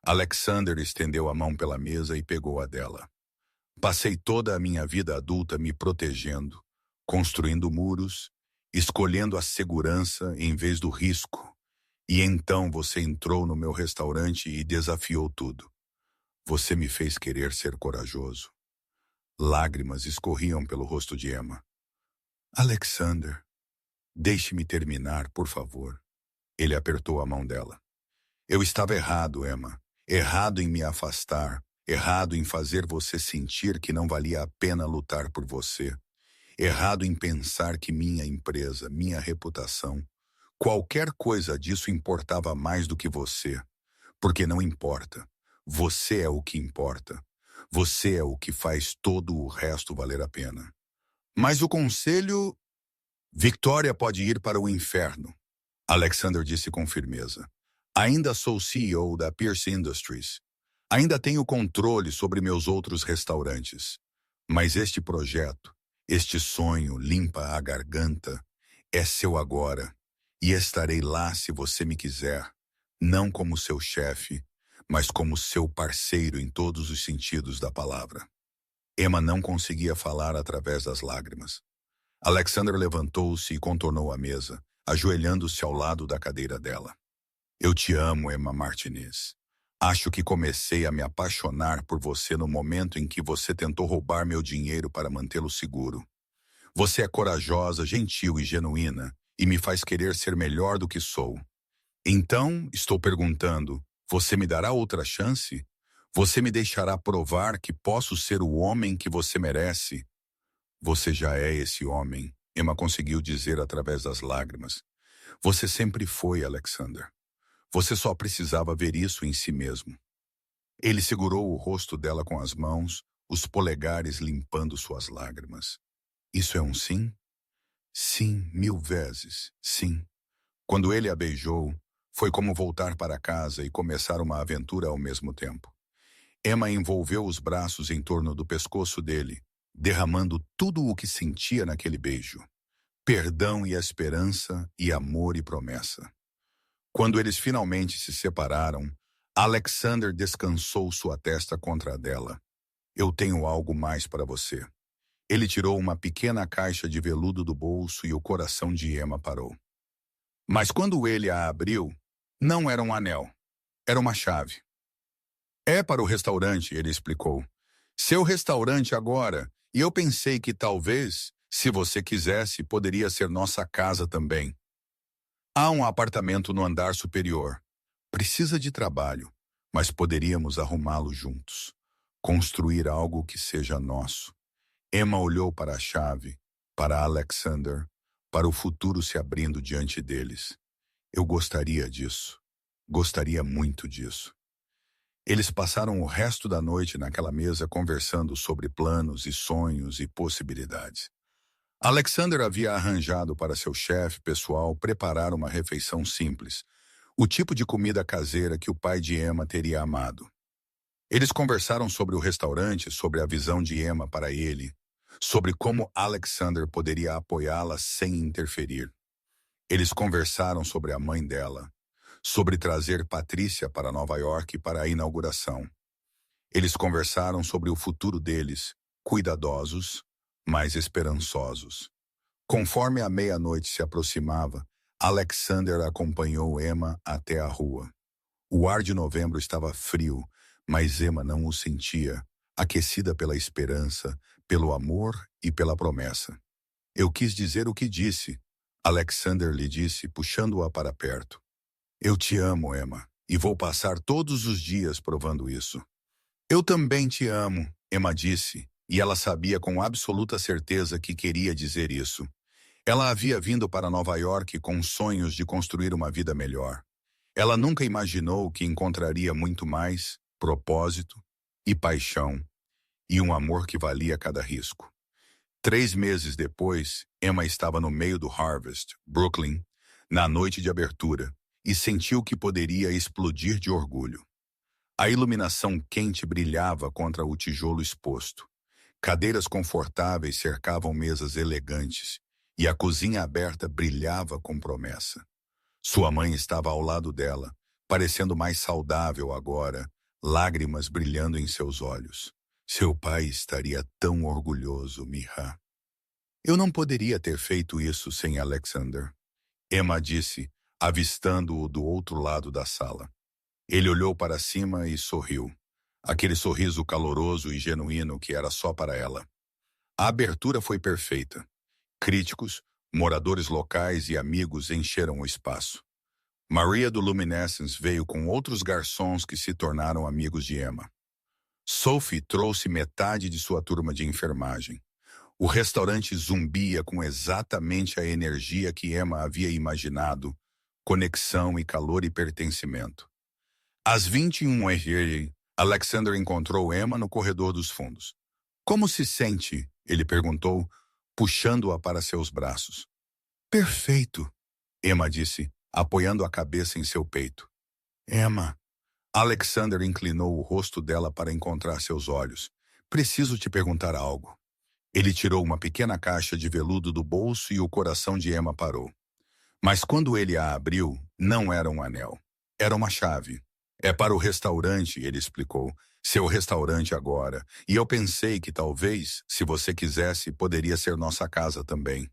Alexander estendeu a mão pela mesa e pegou a dela. Passei toda a minha vida adulta me protegendo, construindo muros, escolhendo a segurança em vez do risco. E então você entrou no meu restaurante e desafiou tudo. Você me fez querer ser corajoso. Lágrimas escorriam pelo rosto de Emma. Alexander, deixe-me terminar, por favor. Ele apertou a mão dela. Eu estava errado, Emma. Errado em me afastar. Errado em fazer você sentir que não valia a pena lutar por você. Errado em pensar que minha empresa, minha reputação, qualquer coisa disso importava mais do que você. Porque não importa. Você é o que importa. Você é o que faz todo o resto valer a pena. Mas o conselho... Victoria pode ir para o inferno, Alexander disse com firmeza. Ainda sou CEO da Pierce Industries. Ainda tenho controle sobre meus outros restaurantes. Mas este projeto, este sonho limpa a garganta, é seu agora. E estarei lá se você me quiser, não como seu chefe, mas como seu parceiro em todos os sentidos da palavra. Emma não conseguia falar através das lágrimas. Alexander levantou-se e contornou a mesa, ajoelhando-se ao lado da cadeira dela. Eu te amo, Emma Martinez. Acho que comecei a me apaixonar por você no momento em que você tentou roubar meu dinheiro para mantê-lo seguro. Você é corajosa, gentil e genuína, e me faz querer ser melhor do que sou. Então, estou perguntando, você me dará outra chance? Você me deixará provar que posso ser o homem que você merece? Você já é esse homem, Emma conseguiu dizer através das lágrimas. Você sempre foi, Alexander. Você só precisava ver isso em si mesmo. Ele segurou o rosto dela com as mãos, os polegares limpando suas lágrimas. Isso é um sim? Sim, 1000 vezes, sim. Quando ele a beijou, foi como voltar para casa e começar uma aventura ao mesmo tempo. Emma envolveu os braços em torno do pescoço dele, derramando tudo o que sentia naquele beijo. Perdão e esperança e amor e promessa. Quando eles finalmente se separaram, Alexander descansou sua testa contra a dela. Eu tenho algo mais para você. Ele tirou uma pequena caixa de veludo do bolso e o coração de Emma parou. Mas quando ele a abriu, não era um anel, era uma chave. É para o restaurante, ele explicou. Seu restaurante agora, e eu pensei que talvez, se você quisesse, poderia ser nossa casa também. Há um apartamento no andar superior. Precisa de trabalho, mas poderíamos arrumá-lo juntos. Construir algo que seja nosso. Emma olhou para a chave, para Alexander, para o futuro se abrindo diante deles. Eu gostaria disso. Gostaria muito disso. Eles passaram o resto da noite naquela mesa conversando sobre planos e sonhos e possibilidades. Alexander havia arranjado para seu chefe pessoal preparar uma refeição simples, o tipo de comida caseira que o pai de Emma teria amado. Eles conversaram sobre o restaurante, sobre a visão de Emma para ele, sobre como Alexander poderia apoiá-la sem interferir. Eles conversaram sobre a mãe dela, sobre trazer Patrícia para Nova York para a inauguração. Eles conversaram sobre o futuro deles, cuidadosos, mas esperançosos. Conforme a meia-noite se aproximava, Alexander acompanhou Emma até a rua. O ar de novembro estava frio, mas Emma não o sentia, aquecida pela esperança, pelo amor e pela promessa. Eu quis dizer o que disse, Alexander lhe disse, puxando-a para perto. Eu te amo, Emma, e vou passar todos os dias provando isso. Eu também te amo, Emma disse, e ela sabia com absoluta certeza que queria dizer isso. Ela havia vindo para Nova York com sonhos de construir uma vida melhor. Ela nunca imaginou que encontraria muito mais propósito e paixão, e um amor que valia cada risco. 3 meses depois, Emma estava no meio do Harvest, Brooklyn, na noite de abertura, e sentiu que poderia explodir de orgulho. A iluminação quente brilhava contra o tijolo exposto. Cadeiras confortáveis cercavam mesas elegantes, e a cozinha aberta brilhava com promessa. Sua mãe estava ao lado dela, parecendo mais saudável agora, lágrimas brilhando em seus olhos. Seu pai estaria tão orgulhoso, Miha. Eu não poderia ter feito isso sem Alexander, Emma disse, avistando-o do outro lado da sala. Ele olhou para cima e sorriu. Aquele sorriso caloroso e genuíno que era só para ela. A abertura foi perfeita. Críticos, moradores locais e amigos encheram o espaço. Maria do Luminescence veio com outros garçons que se tornaram amigos de Emma. Sophie trouxe metade de sua turma de enfermagem. O restaurante zumbia com exatamente a energia que Emma havia imaginado, conexão e calor e pertencimento. Às 21h, Alexander encontrou Emma no corredor dos fundos. Como se sente? Ele perguntou, puxando-a para seus braços. Perfeito, Emma disse, apoiando a cabeça em seu peito. Emma. Alexander inclinou o rosto dela para encontrar seus olhos. Preciso te perguntar algo. Ele tirou uma pequena caixa de veludo do bolso e o coração de Emma parou. Mas quando ele a abriu, não era um anel. Era uma chave. É para o restaurante, ele explicou. Seu restaurante agora. E eu pensei que talvez, se você quisesse, poderia ser nossa casa também.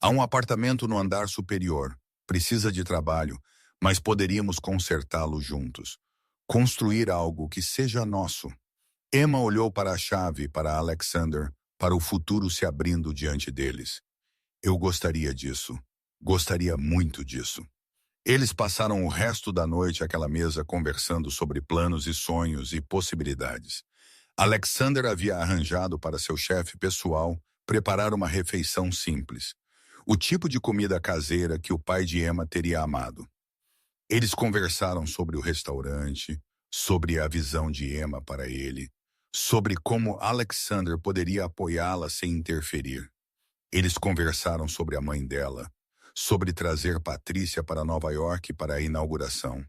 Há um apartamento no andar superior. Precisa de trabalho, mas poderíamos consertá-lo juntos. Construir algo que seja nosso. Emma olhou para a chave, para Alexander, para o futuro se abrindo diante deles. Eu gostaria disso. Gostaria muito disso. Eles passaram o resto da noite àquela mesa conversando sobre planos e sonhos e possibilidades. Alexander havia arranjado para seu chefe pessoal preparar uma refeição simples, o tipo de comida caseira que o pai de Emma teria amado. Eles conversaram sobre o restaurante, sobre a visão de Emma para ele, sobre como Alexander poderia apoiá-la sem interferir. Eles conversaram sobre a mãe dela, sobre trazer Patrícia para Nova York para a inauguração.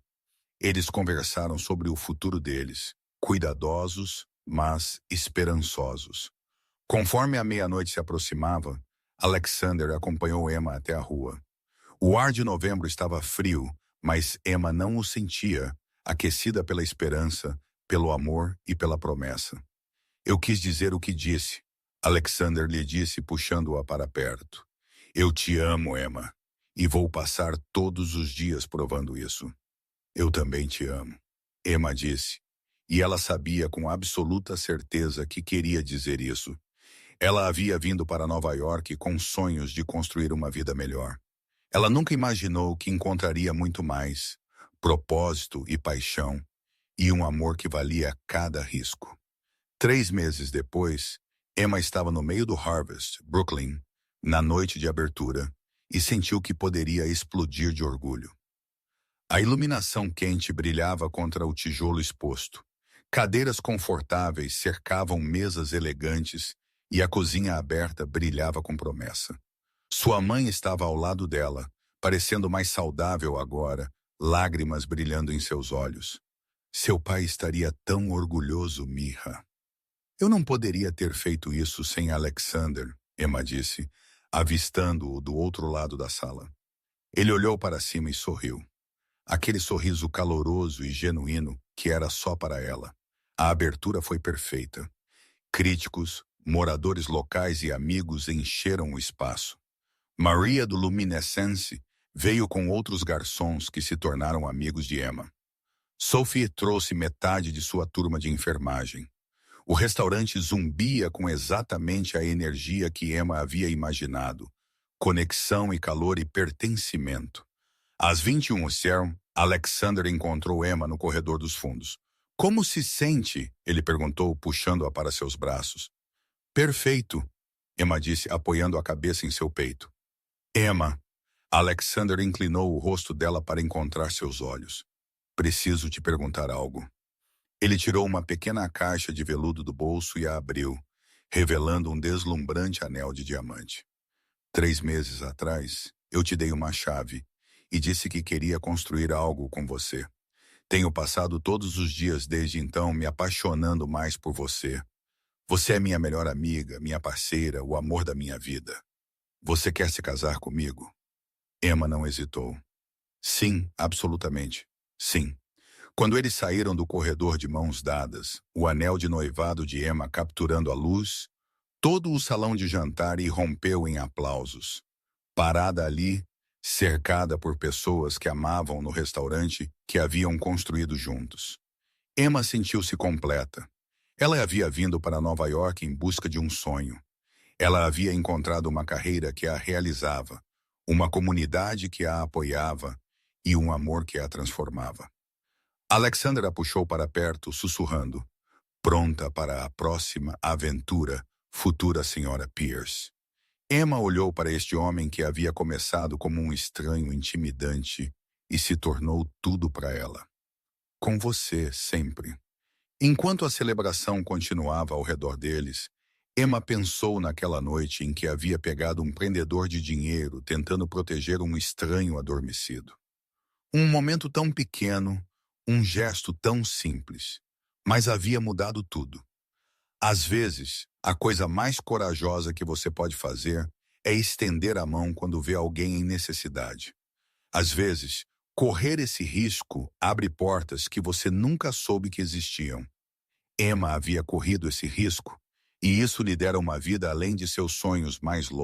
Eles conversaram sobre o futuro deles, cuidadosos, mas esperançosos. Conforme a meia-noite se aproximava, Alexander acompanhou Emma até a rua. O ar de novembro estava frio, mas Emma não o sentia, aquecida pela esperança, pelo amor e pela promessa. Eu quis dizer o que disse, Alexander lhe disse, puxando-a para perto. Eu te amo, Emma, e vou passar todos os dias provando isso. Eu também te amo, Emma disse, e ela sabia com absoluta certeza que queria dizer isso. Ela havia vindo para Nova York com sonhos de construir uma vida melhor. Ela nunca imaginou que encontraria muito mais, propósito e paixão, e um amor que valia cada risco. 3 meses depois, Emma estava no meio do Harvest, Brooklyn, na noite de abertura, e sentiu que poderia explodir de orgulho. A iluminação quente brilhava contra o tijolo exposto. Cadeiras confortáveis cercavam mesas elegantes e a cozinha aberta brilhava com promessa. Sua mãe estava ao lado dela, parecendo mais saudável agora, lágrimas brilhando em seus olhos. Seu pai estaria tão orgulhoso, Mija. Eu não poderia ter feito isso sem Alexander, Emma disse, avistando-o do outro lado da sala. Ele olhou para cima e sorriu. Aquele sorriso caloroso e genuíno que era só para ela. A abertura foi perfeita. Críticos, moradores locais e amigos encheram o espaço. Maria do Luminescence veio com outros garçons que se tornaram amigos de Emma. Sophie trouxe metade de sua turma de enfermagem. O restaurante zumbia com exatamente a energia que Emma havia imaginado. Conexão e calor e pertencimento. Às 21h, Alexander encontrou Emma no corredor dos fundos. Como se sente? Ele perguntou, puxando-a para seus braços. Perfeito, Emma disse, apoiando a cabeça em seu peito. Emma. Alexander inclinou o rosto dela para encontrar seus olhos. Preciso te perguntar algo. Ele tirou uma pequena caixa de veludo do bolso e a abriu, revelando um deslumbrante anel de diamante. 3 meses atrás, eu te dei uma chave e disse que queria construir algo com você. Tenho passado todos os dias desde então me apaixonando mais por você. Você é minha melhor amiga, minha parceira, o amor da minha vida. Você quer se casar comigo? Emma não hesitou. Sim, absolutamente. Sim. Quando eles saíram do corredor de mãos dadas, o anel de noivado de Emma capturando a luz, todo o salão de jantar irrompeu em aplausos. Parada ali, cercada por pessoas que amavam no restaurante que haviam construído juntos. Emma sentiu-se completa. Ela havia vindo para Nova York em busca de um sonho. Ela havia encontrado uma carreira que a realizava, uma comunidade que a apoiava e um amor que a transformava. Alexander a puxou para perto, sussurrando, pronta para a próxima aventura, futura senhora Pierce. Emma olhou para este homem que havia começado como um estranho intimidante e se tornou tudo para ela. Com você, sempre. Enquanto a celebração continuava ao redor deles, Emma pensou naquela noite em que havia pegado um prendedor de dinheiro tentando proteger um estranho adormecido. Um momento tão pequeno, um gesto tão simples, mas havia mudado tudo. Às vezes, a coisa mais corajosa que você pode fazer é estender a mão quando vê alguém em necessidade. Às vezes, correr esse risco abre portas que você nunca soube que existiam. Emma havia corrido esse risco, e isso lhe dera uma vida além de seus sonhos mais loucos.